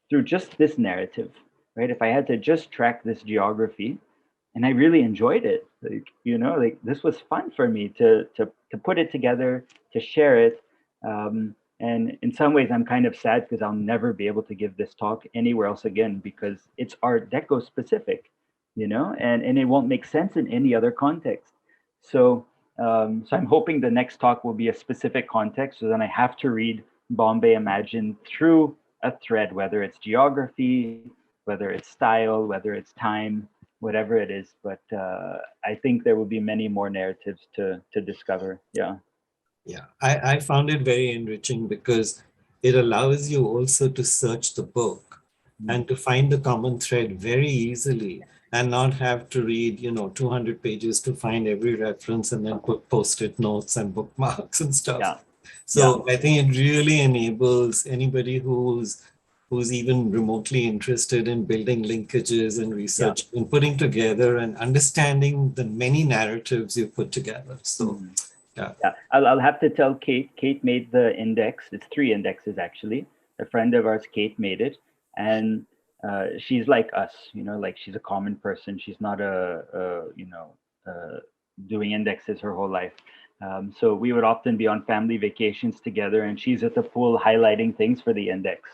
Speaker 2: through just this narrative, right? If I had to just track this geography, and I really enjoyed it, like this was fun for me to put it together, to share it. And in some ways, I'm kind of sad because I'll never be able to give this talk anywhere else again, because it's Art Deco specific, and it won't make sense in any other context. So I'm hoping the next talk will be a specific context, so then I have to read Bombay Imagined through a thread, whether it's geography, whether it's style, whether it's time, whatever it is. But I think there will be many more narratives to discover. Yeah.
Speaker 3: Yeah, I found it very enriching, because it allows you also to search the book and to find the common thread very easily, and not have to read 200 pages to find every reference and then put post-it notes and bookmarks and stuff.
Speaker 2: Yeah.
Speaker 3: So I think it really enables anybody who's even remotely interested in building linkages and research and putting together and understanding the many narratives you put together. So yeah.
Speaker 2: I'll have to tell Kate. Kate made the index. It's 3 indexes actually. A friend of ours, Kate, made it, and she's like us. Like she's a common person. She's not doing indexes her whole life. So we would often be on family vacations together, and she's at the pool highlighting things for the index.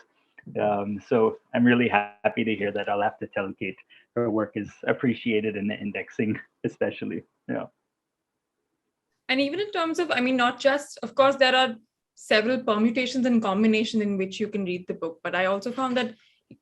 Speaker 2: So I'm really happy to hear that. I'll have to tell Kate her work is appreciated in the indexing, especially. Yeah.
Speaker 1: And even in terms of, I mean, not just, of course, there are several permutations and combinations in which you can read the book, but I also found that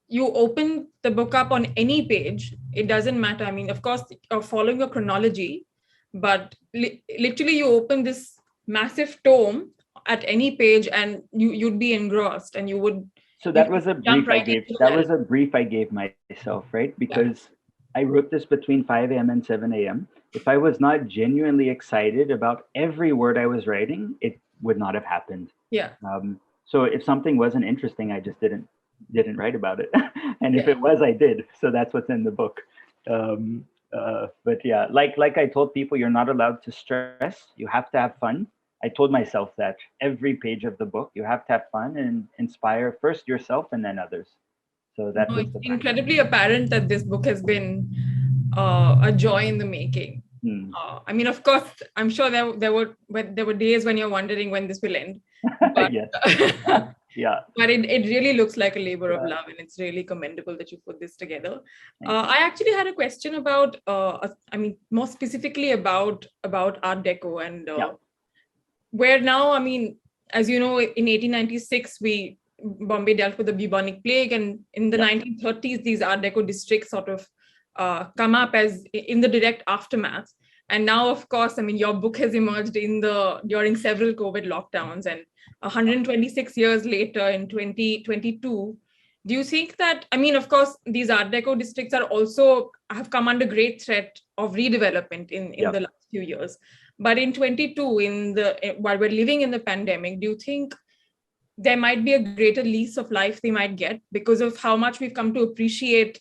Speaker 1: you open the book up on any page, it doesn't matter. I mean, of course, you're following a chronology, but literally you open this massive tome at any page and you'd be engrossed and you would.
Speaker 2: So that was a brief
Speaker 1: right
Speaker 2: I gave. That was a brief I gave myself, right? Because I wrote this between 5 a.m. and 7 a.m. If I was not genuinely excited about every word I was writing, it would not have happened.
Speaker 1: Yeah.
Speaker 2: So if something wasn't interesting, I just didn't write about it. And if it was, I did. So that's what's in the book. But yeah, like I told people, you're not allowed to stress. You have to have fun. I told myself that every page of the book, you have to have fun and inspire first yourself and then others. So that was
Speaker 1: it's incredibly apparent that this book has been a joy in the making. I mean, of course, I'm sure there were days when you're wondering when this will end. But,
Speaker 2: yes. Yeah.
Speaker 1: But it really looks like a labor of love, and it's really commendable that you put this together. I actually had a question about, I mean, more specifically about Art Deco and where now, I mean, as you know, in 1896, Bombay dealt with the bubonic plague, and in the 1930s, these Art Deco districts sort of come up as in the direct aftermath. And now, of course, I mean, your book has emerged during several COVID lockdowns, and 126 years later in 2022, do you think that, I mean, of course, these Art Deco districts have come under great threat of redevelopment in the last few years. But in 22, while we're living in the pandemic, do you think there might be a greater lease of life they might get because of how much we've come to appreciate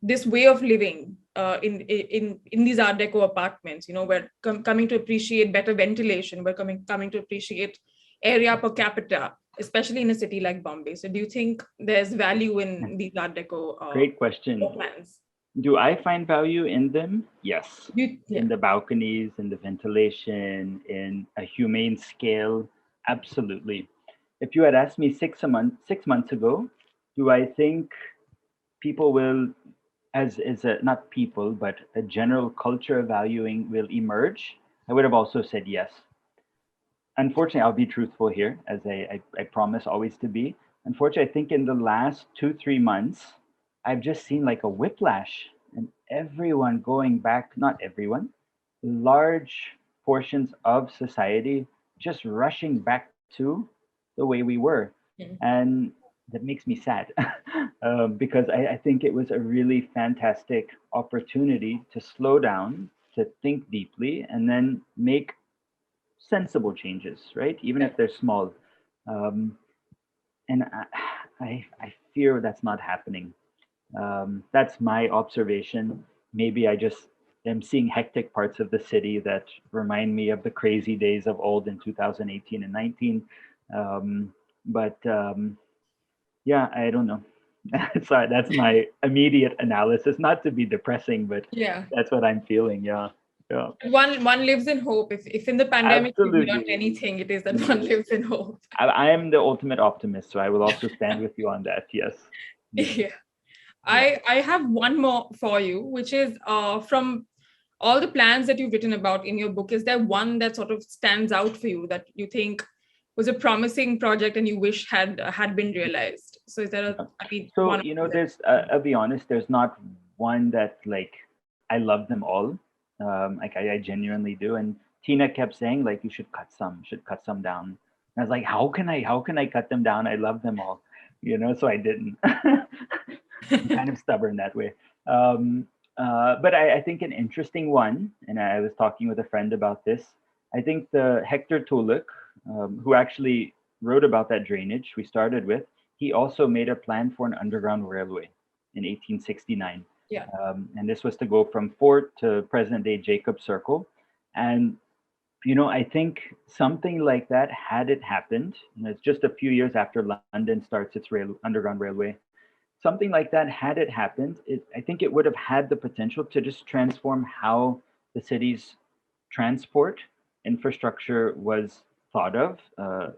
Speaker 1: this way of living in these Art Deco apartments? You know, we're coming to appreciate better ventilation. We're coming to appreciate area per capita, especially in a city like Bombay. So do you think there's value in these Art Deco
Speaker 2: Great question.
Speaker 1: plans?
Speaker 2: Do I find value in them? Yes.
Speaker 1: In
Speaker 2: the balconies, in the ventilation, in a humane scale, absolutely. If you had asked me 6 months ago, do I think people will, not people, but a general culture of valuing will emerge, I would have also said yes. Unfortunately, I'll be truthful here, as I promise always to be. Unfortunately, I think in the last 2-3 months, I've just seen like a whiplash and everyone going back, not everyone, large portions of society just rushing back to the way we were. And that makes me sad because I think it was a really fantastic opportunity to slow down, to think deeply, and then make sensible changes, right? Even if they're small. And I fear that's not happening. That's my observation. Maybe I just am seeing hectic parts of the city that remind me of the crazy days of old in 2018 and 19. Yeah, I don't know. Sorry, that's my immediate analysis. Not to be depressing, but that's what I'm feeling. Yeah.
Speaker 1: One lives in hope. If in the pandemic we learned anything, it is that one lives in hope.
Speaker 2: I am the ultimate optimist, so I will also stand with you on that. Yes.
Speaker 1: Yeah. I have one more for you, which is from all the plans that you've written about in your book, is there one that sort of stands out for you that you think was a promising project and you wish had been realized? So is there
Speaker 2: there's I'll be honest, there's not one that like I love them all. I genuinely do. And Tina kept saying like you should cut some down. And I was like, how can I cut them down? I love them all, so I didn't. I'm kind of stubborn that way. But I think an interesting one, and I was talking with a friend about this, I think the Hector Tuluk, who actually wrote about that drainage we started with, he also made a plan for an underground railway in 1869.
Speaker 1: Yeah.
Speaker 2: And this was to go from Fort to present-day Jacob Circle. And, I think something like that, had it happened, it's just a few years after London starts its underground railway, something like that, had it happened, I think it would have had the potential to just transform how the city's transport infrastructure was thought of,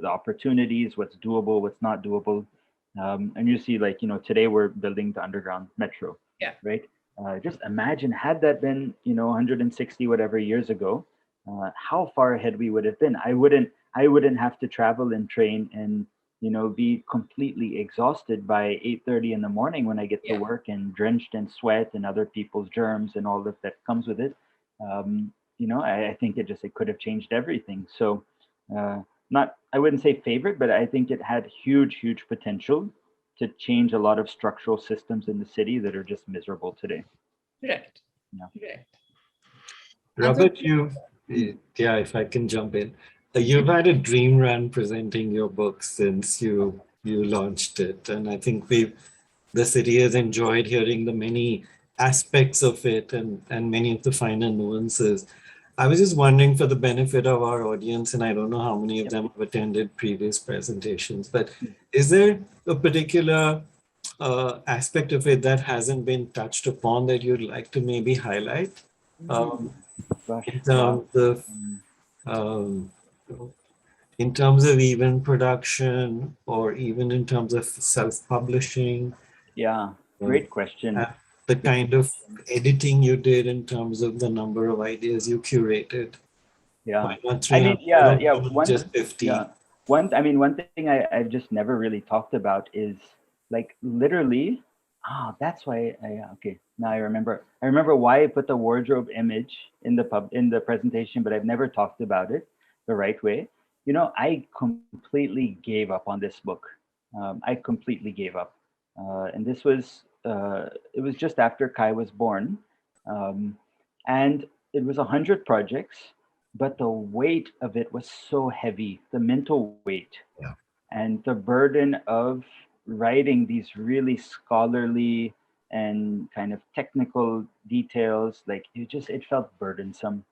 Speaker 2: the opportunities, what's doable, what's not doable. And you see, like, today we're building the underground metro,
Speaker 1: Yeah.
Speaker 2: right? Just imagine, had that been, 160 whatever years ago, how far ahead we would have been. I wouldn't have to travel and train and, be completely exhausted by 8:30 in the morning when I get to work, and drenched in sweat and other people's germs and all that comes with it. I think it could have changed everything. So, I wouldn't say favorite, but I think it had huge potential to change a lot of structural systems in the city that are just miserable today.
Speaker 1: Right.
Speaker 2: Yeah.
Speaker 1: Right.
Speaker 3: Robert, if I can jump in. You've had a dream run presenting your book since you launched it. And I think the city has enjoyed hearing the many aspects of it and many of the finer nuances. I was just wondering, for the benefit of our audience, and I don't know how many of them have attended previous presentations, but is there a particular aspect of it that hasn't been touched upon that you'd like to maybe highlight? In terms of even production, or even in terms of self-publishing?
Speaker 2: Yeah, great question.
Speaker 3: The kind of editing you did in terms of the number of ideas you curated.
Speaker 2: Yeah,
Speaker 3: just 50.
Speaker 2: One thing I've just never really talked about is, like, literally, that's why now I remember why I put the wardrobe image in the presentation, but I've never talked about it the right way. I completely gave up on this book. I completely gave up. And this was, it was just after Kai was born. And it was 100 projects, but the weight of it was so heavy, the mental weight.
Speaker 3: Yeah.
Speaker 2: And the burden of writing these really scholarly and kind of technical details, like, it felt burdensome.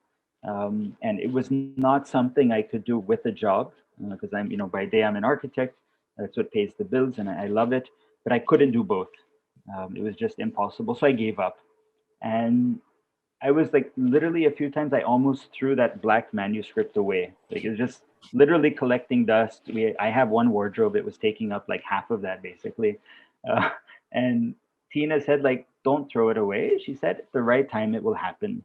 Speaker 2: And it was not something I could do with a job, because I'm, by day I'm an architect. That's what pays the bills, and I love it. But I couldn't do both. It was just impossible. So I gave up. And I was, like, literally a few times I almost threw that black manuscript away. Like, it was just literally collecting dust. I have one wardrobe. It was taking up like half of that, basically. And Tina said, like, don't throw it away. She said, at the right time, it will happen.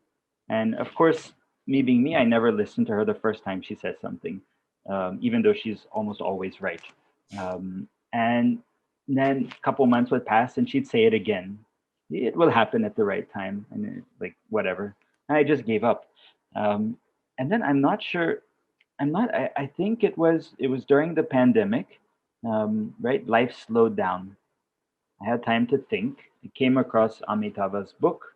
Speaker 2: And of course, me being me, I never listened to her the first time she says something, even though she's almost always right. And then a couple months would pass and she'd say it again. It will happen at the right time. And like, whatever. And I just gave up. And then I'm not sure. I think it was during the pandemic, right? Life slowed down. I had time to think. I came across Amitabha's book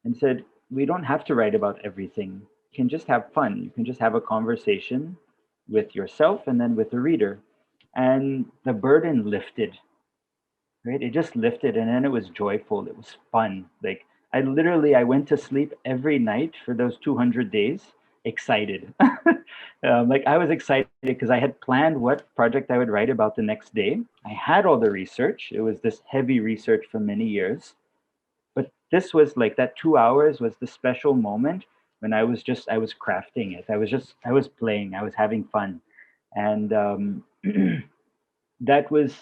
Speaker 2: and said, we don't have to write about everything. You can just have fun. You can just have a conversation with yourself and then with the reader. And the burden lifted, right? It just lifted, and then it was joyful. It was fun. Like, I went to sleep every night for those 200 days, excited. Like, I was excited because I had planned what project I would write about the next day. I had all the research. It was this heavy research for many years. But this was like, that 2 hours was the special moment when I was crafting it. I was playing, I was having fun. And that was,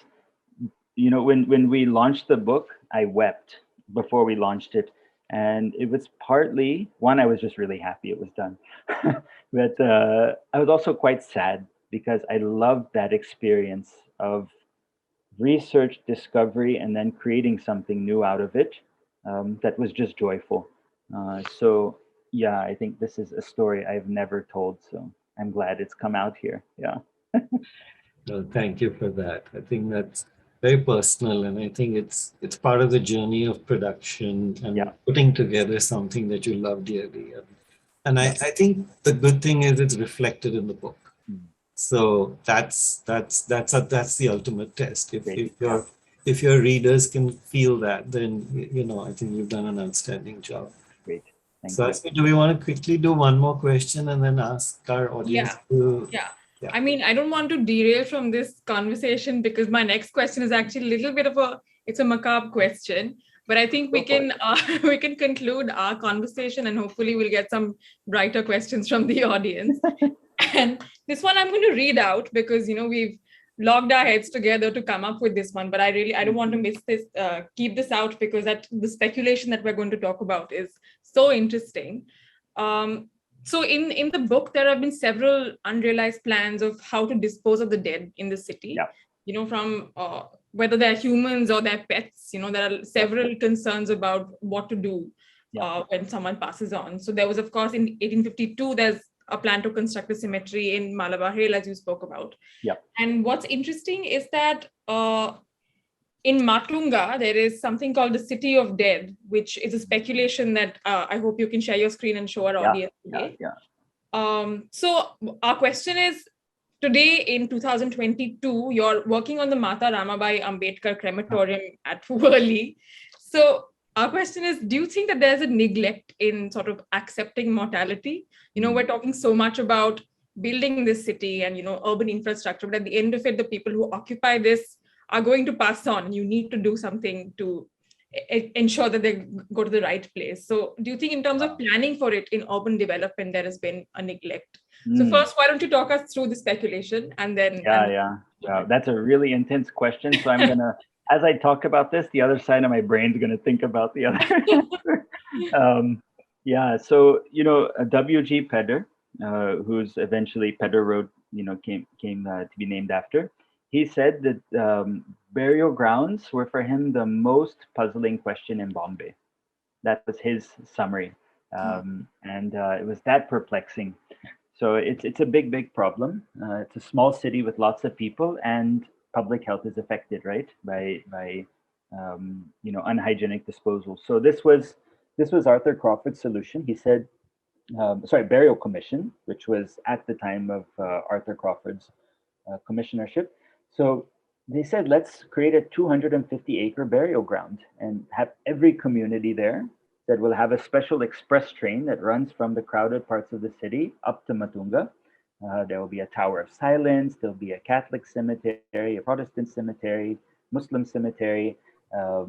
Speaker 2: when we launched the book, I wept before we launched it. And it was partly, one, I was just really happy it was done. But I was also quite sad because I loved that experience of research, discovery, and then creating something new out of it. That was just joyful. So yeah, I think this is a story I've never told. So I'm glad it's come out here. Yeah.
Speaker 3: No, thank you for that. I think that's very personal, and I think it's part of the journey of production and putting together something that you love dearly. And I think the good thing is it's reflected in the book. So that's the ultimate test. If your readers can feel that, then I think you've done an outstanding job.
Speaker 2: Great.
Speaker 3: Thank you. Do we want to quickly do one more question and then ask our audience to?
Speaker 1: Yeah. I mean, I don't want to derail from this conversation because my next question is actually a little bit of it's a macabre question. But I think we
Speaker 2: Go for
Speaker 1: can we can conclude our conversation, and hopefully we'll get some brighter questions from the audience. And this one I'm going to read out because we've logged our heads together to come up with this one. But I don't want to miss this. Keep this out because the speculation that we're going to talk about is so interesting. So in the book, there have been several unrealized plans of how to dispose of the dead in the city.
Speaker 2: Yeah.
Speaker 1: From whether they're humans or they're pets. There are several concerns about what to do when someone passes on. So there was, of course, in 1852, there's a plan to construct a cemetery in Malabar Hill, as you spoke about.
Speaker 2: Yeah.
Speaker 1: And what's interesting is that in Matunga, there is something called the City of Dead, which is a speculation that I hope you can share your screen and show our audience today. So our question is, today in 2022, you're working on the Mata Ramabai Ambedkar crematorium at Worli. So our question is, do you think that there's a neglect in sort of accepting mortality? We're talking so much about building this city and, urban infrastructure, but at the end of it, the people who occupy this are going to pass on, and you need to do something to ensure that they go to the right place. So do you think in terms of planning for it in urban development, there has been a neglect? So first, why don't you talk us through the speculation and then...
Speaker 2: Yeah. That's a really intense question. So I'm going to, as I talk about this, the other side of my brain is going to think about the other. So, W.G. Pedder, who's eventually Pedder Road, came to be named after. He said that burial grounds were for him the most puzzling question in Bombay. That was his summary. And it was that perplexing. So it's a big problem. It's a small city with lots of people, and public health is affected, right, by unhygienic disposal. So this was Arthur Crawford's solution. He said, burial commission, which was at the time of Arthur Crawford's commissionership. So they said, let's create a 250-acre burial ground and have every community there. That will have a special express train that runs from the crowded parts of the city up to Matunga. There will be a Tower of Silence. There'll be a Catholic cemetery, a Protestant cemetery, Muslim cemetery, a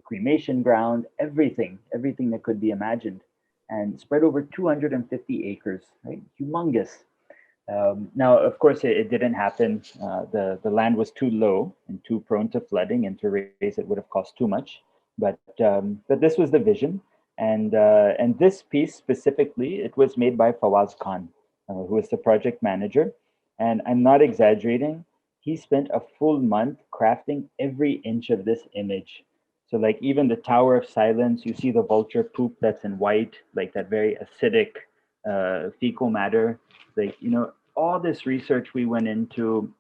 Speaker 2: cremation ground, everything that could be imagined, and spread over 250 acres, right? Humongous. Now, of course, it didn't happen. The land was too low and too prone to flooding, and to raise it would have cost too much. But this was the vision, and this piece specifically, it was made by Fawaz Khan, who was the project manager, and I'm not exaggerating. He spent a full month crafting every inch of this image. So, like, even the Tower of Silence, you see the vulture poop that's in white, like that very acidic fecal matter. Like, all this research we went into,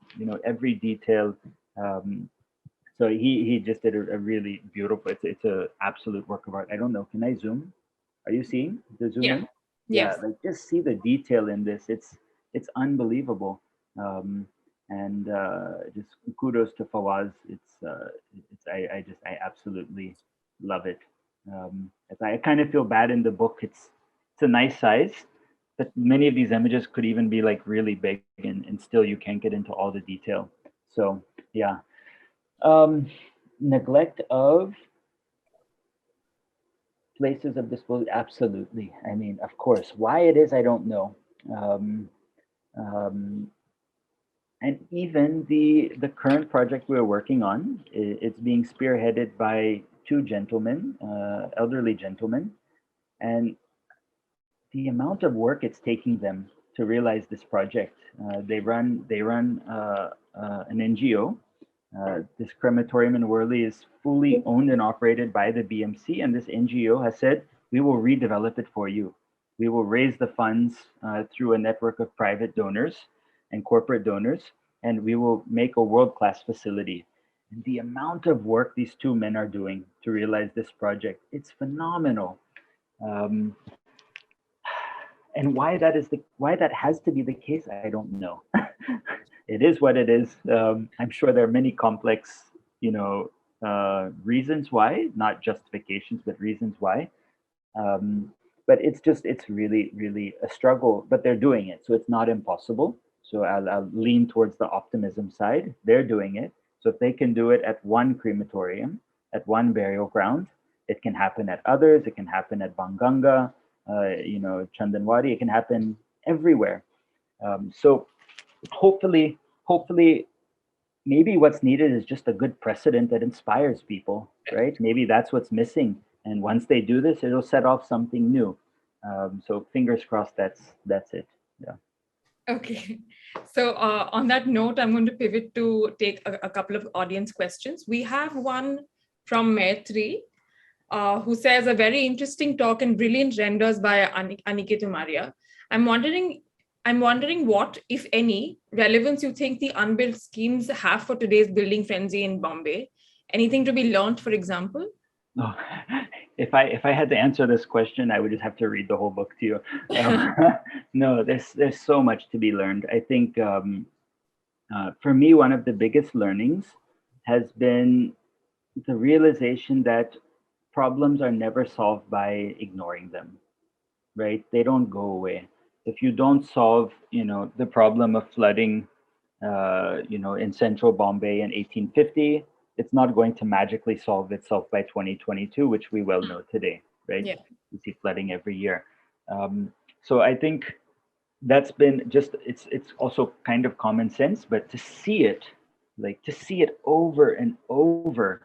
Speaker 2: every detail. So he just did a really beautiful, it's a absolute work of art. I don't know, can I zoom? Are you seeing the zoom in?
Speaker 1: Yes.
Speaker 2: Like, just see the detail in this. It's unbelievable. And just kudos to Fawaz. I absolutely love it. I kind of feel bad in the book. It's a nice size, but many of these images could even be like really big, and still you can't get into all the detail. So yeah. Neglect of places of disposal, absolutely. I mean, of course. Why it is, I don't know. And even the current project we're working on, it's being spearheaded by two gentlemen, elderly gentlemen, and the amount of work it's taking them to realize this project. They run an NGO. This crematorium in Worli is fully owned and operated by the BMC, and this NGO has said, we will redevelop it for you. We will raise the funds through a network of private donors and corporate donors, and we will make a world-class facility. And the amount of work these two men are doing to realize this project, it's phenomenal. And why that has to be the case, I don't know. It is what it is. I'm sure there are many complex, reasons why, not justifications, but reasons why. But it's really, really a struggle, but they're doing it. So it's not impossible. So I'll lean towards the optimism side. They're doing it. So if they can do it at one crematorium at one burial ground. It can happen at others. It can happen at Banganga, Chandanwadi. It can happen everywhere. So hopefully, maybe what's needed is just a good precedent that inspires people, right? Maybe that's what's missing. And once they do this, it'll set off something new. So fingers crossed, that's it. Yeah.
Speaker 1: Okay. So on that note, I'm going to pivot to take a couple of audience questions. We have one from Maitri, who says a very interesting talk and brilliant renders by Aniketa Maria. I'm wondering what, if any, relevance you think the unbuilt schemes have for today's building frenzy in Bombay. Anything to be learned, for example?
Speaker 2: Oh, if I had to answer this question, I would just have to read the whole book to you. No, there's so much to be learned. I think for me, one of the biggest learnings has been the realization that problems are never solved by ignoring them, right? They don't go away. If you don't solve, the problem of flooding, in central Bombay in 1850, it's not going to magically solve itself by 2022, which we well know today, right?
Speaker 1: Yeah.
Speaker 2: We see flooding every year. So I think that's been it's also kind of common sense, but to see it over and over,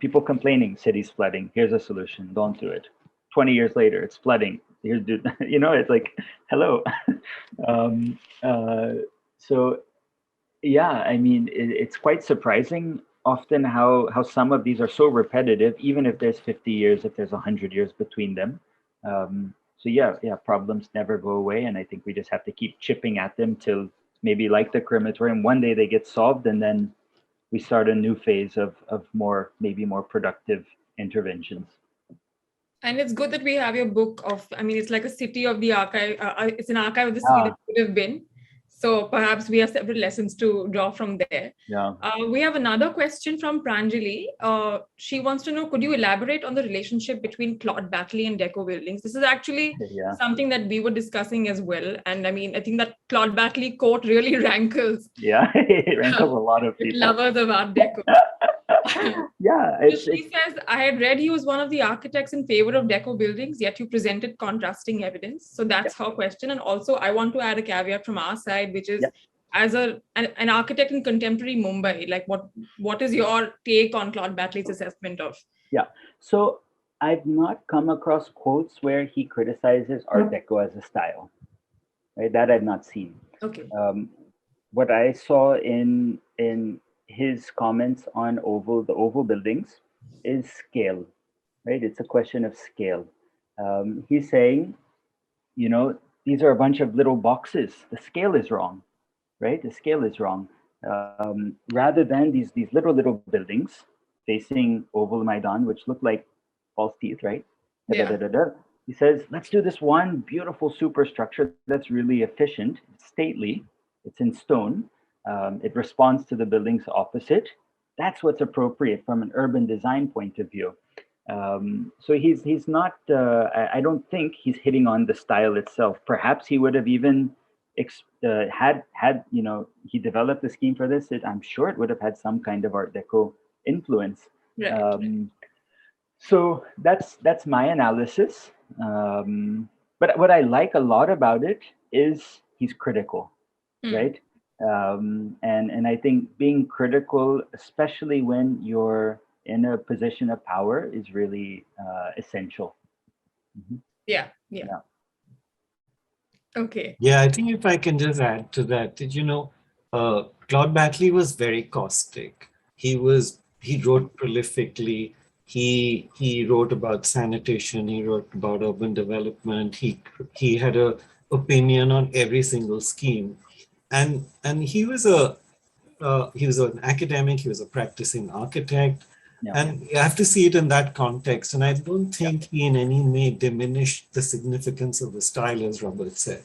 Speaker 2: people complaining, city's flooding, here's a solution, don't do it. 20 years later, it's flooding. Here's, it's like, hello. So yeah, I mean, it's quite surprising often how some of these are so repetitive, even if there's 50 years, if there's 100 years between them. So yeah, problems never go away. And I think we just have to keep chipping at them till maybe like the crematorium, one day they get solved, and then we start a new phase of maybe more productive interventions.
Speaker 1: And it's good that we have your book it's like a city of the archive. It's an archive of the city that could have been. So perhaps we have several lessons to draw from there.
Speaker 2: Yeah.
Speaker 1: We have another question from Pranjali. She wants to know, could you elaborate on the relationship between Claude, Batley and Deco buildings? This is actually something that we were discussing as well. And I think that Claude Batley quote really rankles.
Speaker 2: Yeah, it rankles a lot of people.
Speaker 1: Lovers of Art Deco.
Speaker 2: Yeah.
Speaker 1: She says, I had read he was one of the architects in favor of Deco buildings, yet you presented contrasting evidence. So that's her question. And also, I want to add a caveat from our side, which is as an architect in contemporary Mumbai, like what is your take on Claude Batley's assessment of?
Speaker 2: Yeah. So I've not come across quotes where he criticizes Art Deco as a style. Right? That I've not seen.
Speaker 1: Okay.
Speaker 2: What I saw in his comments on the Oval buildings is scale, right? It's a question of scale. He's saying, these are a bunch of little boxes. The scale is wrong, right? The scale is wrong. Rather than these little buildings facing Oval Maidan, which look like false teeth, right?
Speaker 1: Yeah.
Speaker 2: He says, let's do this one beautiful superstructure that's really efficient, stately, it's in stone. It responds to the buildings opposite. That's what's appropriate from an urban design point of view. So he's not, I don't think he's hitting on the style itself. Perhaps he would have even had he developed the scheme for this, I'm sure it would have had some kind of Art Deco influence.
Speaker 1: Right.
Speaker 2: So that's my analysis. But what I like a lot about it is he's critical, right? And I think being critical, especially when you're in a position of power, is really essential.
Speaker 1: Mm-hmm. Yeah. Okay.
Speaker 3: Yeah, I think if I can just add to that, Claude Batley was very caustic. He wrote prolifically. He wrote about sanitation. He wrote about urban development. He had an opinion on every single scheme. And he was an academic, he was a practicing architect, and you have to see it in that context. And I don't think he in any way diminished the significance of the style, as Robert said.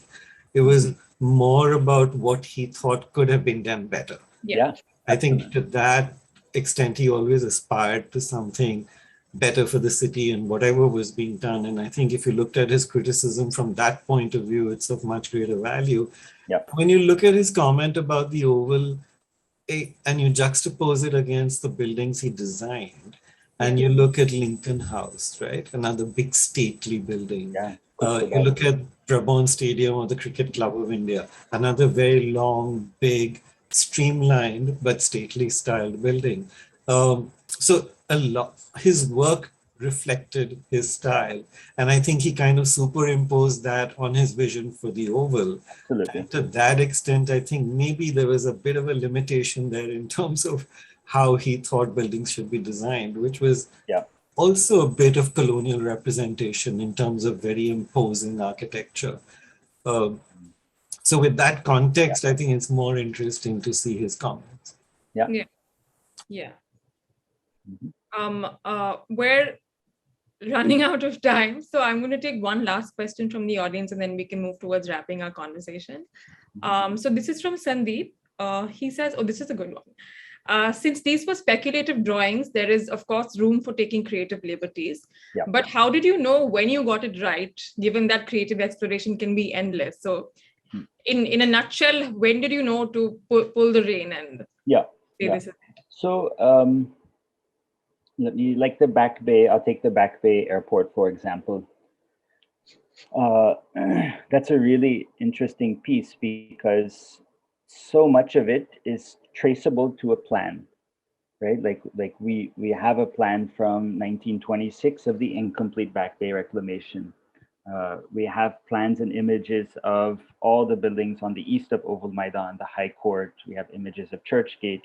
Speaker 3: It was more about what he thought could have been done better.
Speaker 1: Yeah.
Speaker 3: I think to that extent, he always aspired to something better for the city and whatever was being done. And I think if you looked at his criticism from that point of view, it's of much greater value.
Speaker 2: Yep.
Speaker 3: When you look at his comment about the Oval, and you juxtapose it against the buildings he designed, and you look at Lincoln House, right? Another big stately building.
Speaker 2: Yeah.
Speaker 3: You look at Brabant Stadium or the Cricket Club of India, another very long, big, streamlined but stately styled building. So a lot, his work reflected his style, and I think he kind of superimposed that on his vision for the Oval.
Speaker 2: Absolutely.
Speaker 3: And to that extent, I think maybe there was a bit of a limitation there in terms of how he thought buildings should be designed, which was also a bit of colonial representation in terms of very imposing architecture. So with that context, I think it's more interesting to see his comments.
Speaker 1: Yeah. We're running out of time, so I'm going to take one last question from the audience, and then we can move towards wrapping our conversation. So this is from Sandeep. He says, oh, this is a good one. Since these were speculative drawings, there is, of course, room for taking creative liberties. But how did you know when you got it right, given that creative exploration can be endless? So in a nutshell, when did you know to pull the rein and say this is it?
Speaker 2: So like the Backbay, I'll take the Backbay airport, for example. That's a really interesting piece because so much of it is traceable to a plan, right? Like we have a plan from 1926 of the incomplete Backbay reclamation. We have plans and images of all the buildings on the east of Oval Maidan, the High Court. We have images of Churchgate.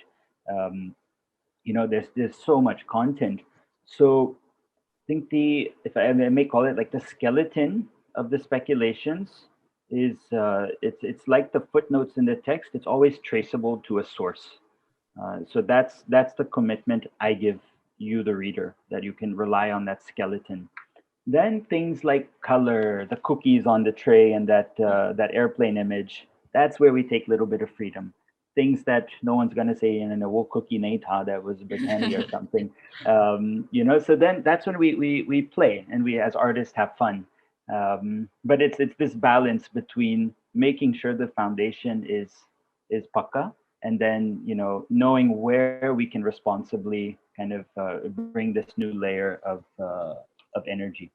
Speaker 2: There's so much content. So I think if I may call it like the skeleton of the speculations is it's like the footnotes in the text. It's always traceable to a source. So that's the commitment I give you, the reader, that you can rely on that skeleton. Then things like color, the cookies on the tray, and that airplane image. That's where we take a little bit of freedom. Things that no one's going to say in a wool cookie nahi tha, that was Britannia or something. So then that's when we play and we as artists have fun. But it's this balance between making sure the foundation is pakka, and then knowing where we can responsibly kind of bring this new layer of energy.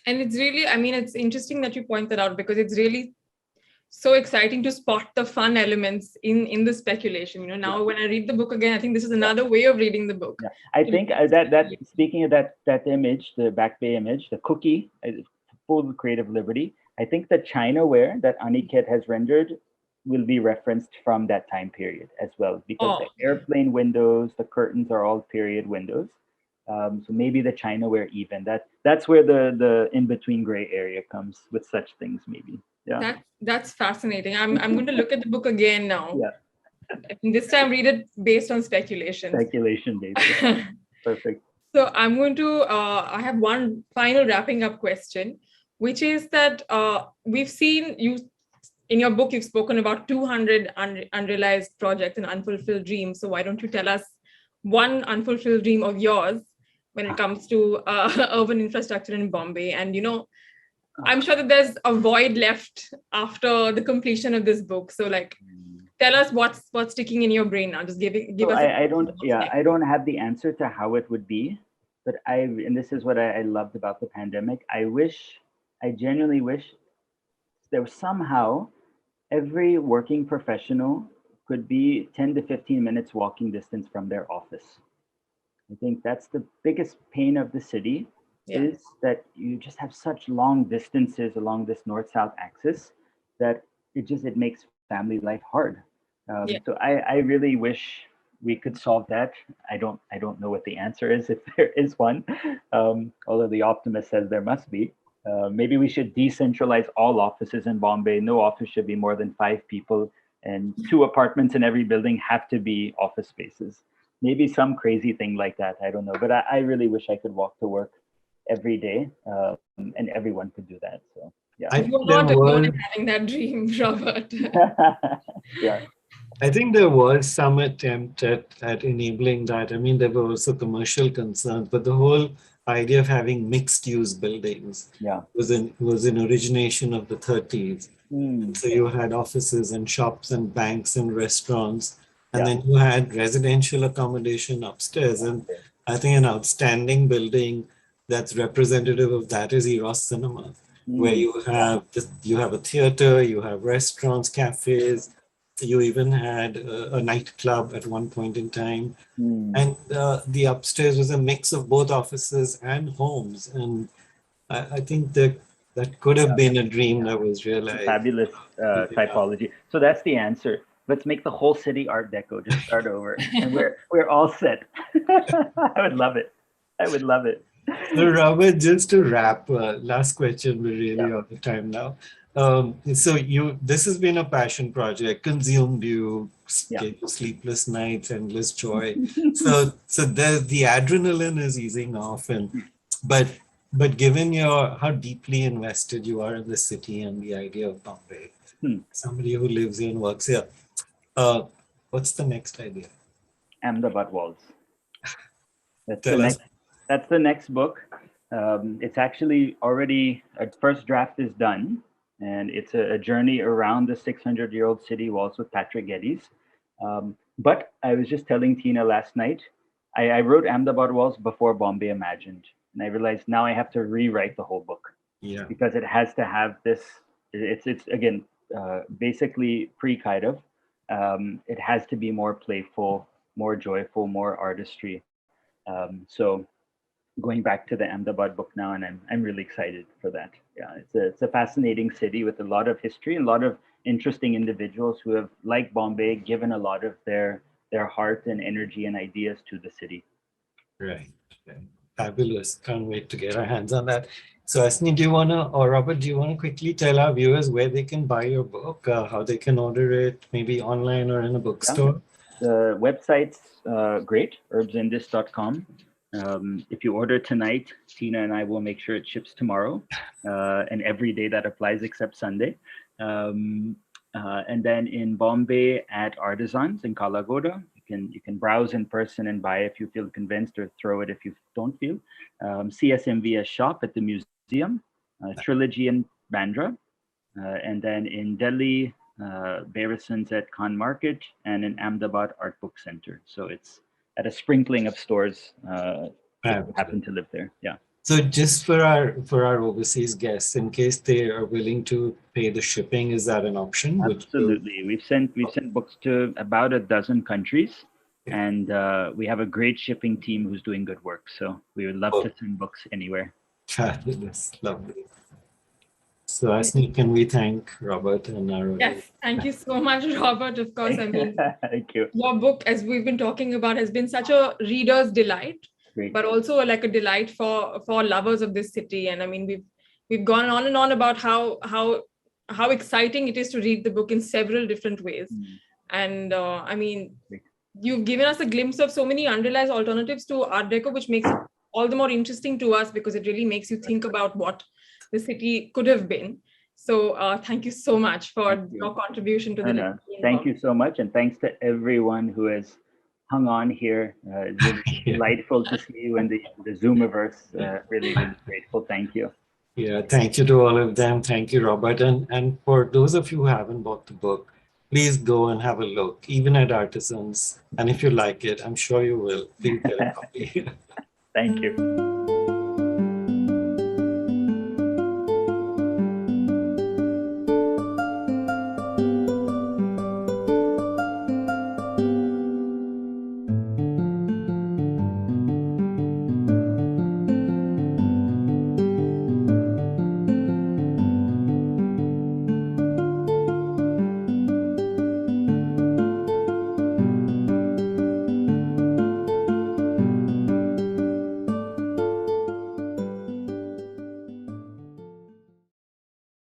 Speaker 1: And it's really, I mean, it's interesting that you point that out, because it's really so exciting to spot the fun elements in the speculation. Now when I read the book again, I think this is another way of reading the book.
Speaker 2: I think that speaking of that image, the Backbay image, the cookie, full creative liberty. I think the Chinaware that Aniket has rendered will be referenced from that time period as well, because the airplane windows, the curtains are all period windows. So maybe the Chinaware even. That's where the in-between gray area comes with such things, maybe. Yeah.
Speaker 1: That's fascinating. I'm going to look at the book again now.
Speaker 2: Yeah.
Speaker 1: This time read it based on speculation.
Speaker 2: Speculation based. Yeah. Perfect.
Speaker 1: So I'm going to, I have one final wrapping up question, which is that we've seen you, in your book, you've spoken about 200 unrealized projects and unfulfilled dreams. So why don't you tell us one unfulfilled dream of yours when it comes to urban infrastructure in Bombay? And, I'm sure that there's a void left after the completion of this book. So tell us what's sticking in your brain now. Just give us.
Speaker 2: I don't have the answer to how it would be, but and this is what I loved about the pandemic. I genuinely wish there was somehow every working professional could be 10 to 15 minutes walking distance from their office. I think that's the biggest pain of the city. Is that you just have such long distances along this north-south axis that it makes family life hard. So I really wish we could solve that. I don't know what the answer is, if there is one, although the optimist says there must be. Maybe we should decentralize all offices in Bombay. No office should be more than 5 people, and 2 apartments in every building have to be office spaces. Maybe some crazy thing like that. I don't know, but I really wish I could walk to work every day, and everyone could do that. So
Speaker 1: you're not alone in having that dream, Robert.
Speaker 3: I think there was some attempt at enabling that. I mean, there were also commercial concerns, but the whole idea of having mixed-use buildings was an origination of the 30s. So you had offices and shops and banks and restaurants And then you had residential accommodation upstairs. And I think an outstanding building that's representative of that is Eros Cinema, where you have a theater, you have restaurants, cafes, you even had a nightclub at one point in time. And the upstairs was a mix of both offices and homes. And I think that could have been a dream that was realized.
Speaker 2: Fabulous typology. So that's the answer. Let's make the whole city Art Deco. Just start over, and we're all set. I would love it. I would love it.
Speaker 3: So Robert, just to wrap, last question, we're really out of time now. So this has been a passion project, consumed you, gave you sleepless nights, endless joy. so the adrenaline is easing off, but given how deeply invested you are in the city and the idea of Bombay, somebody who lives here and works here, what's the next idea?
Speaker 2: Ahmedabad Walls. That's the next book. It's actually already, a first draft is done, and it's a journey around the 600-year-old city walls with Patrick Geddes. But I was just telling Tina last night, I wrote Ahmedabad Walls before Bombay Imagined. And I realized now I have to rewrite the whole book. Because it has to have this, it's again, basically pre-kind. It has to be more playful, more joyful, more artistry. So going back to the Ahmedabad book now, and I'm really excited for that. Yeah, it's a fascinating city with a lot of history and a lot of interesting individuals who have, like Bombay, given a lot of their heart and energy and ideas to the city.
Speaker 3: Right. Fabulous. Can't wait to get our hands on that. So Asni, Robert, do you want to quickly tell our viewers where they can buy your book, how they can order it, maybe online or in a bookstore?
Speaker 2: The website's great, herbsindis.com. If you order tonight, Tina and I will make sure it ships tomorrow, and every day that applies except Sunday. And then in Bombay at Artisans in Kalagoda, you can browse in person and buy if you feel convinced, or throw it if you don't feel. CSMVS shop at the museum, Trilogy in Bandra, and then in Delhi, Beresons at Khan Market, and in Ahmedabad Art Book Center. So it's at a sprinkling of stores who happen to live there. Yeah.
Speaker 3: So just for our overseas guests, in case they are willing to pay the shipping, is that an option?
Speaker 2: Absolutely. We've sent books to about a dozen countries, and we have a great shipping team who's doing good work. So we would love to send books anywhere.
Speaker 3: Fabulous, lovely. So Asni, can we thank Robert and our
Speaker 1: Yes, thank you so much, Robert. Of course, I mean,
Speaker 2: thank you.
Speaker 1: Your book, as we've been talking about, has been such a reader's delight. Great. But also like a delight for lovers of this city. And I mean, we've gone on and on about how exciting it is to read the book in several different ways. And I mean, you've given us a glimpse of so many unrealized alternatives to Art Deco, which makes it all the more interesting to us, because it really makes you think about what the city could have been. So thank you so much for your contribution to the
Speaker 2: Thank you so much. And thanks to everyone who has hung on here. It's really delightful to see you in the Zoomiverse. Really, really grateful. Thank you.
Speaker 3: Yeah, thank you to all of them. Thank you, Robert. And for those of you who haven't bought the book, please go and have a look, even at Artisans. And if you like it, I'm sure you will. Please get a copy.
Speaker 2: Thank you.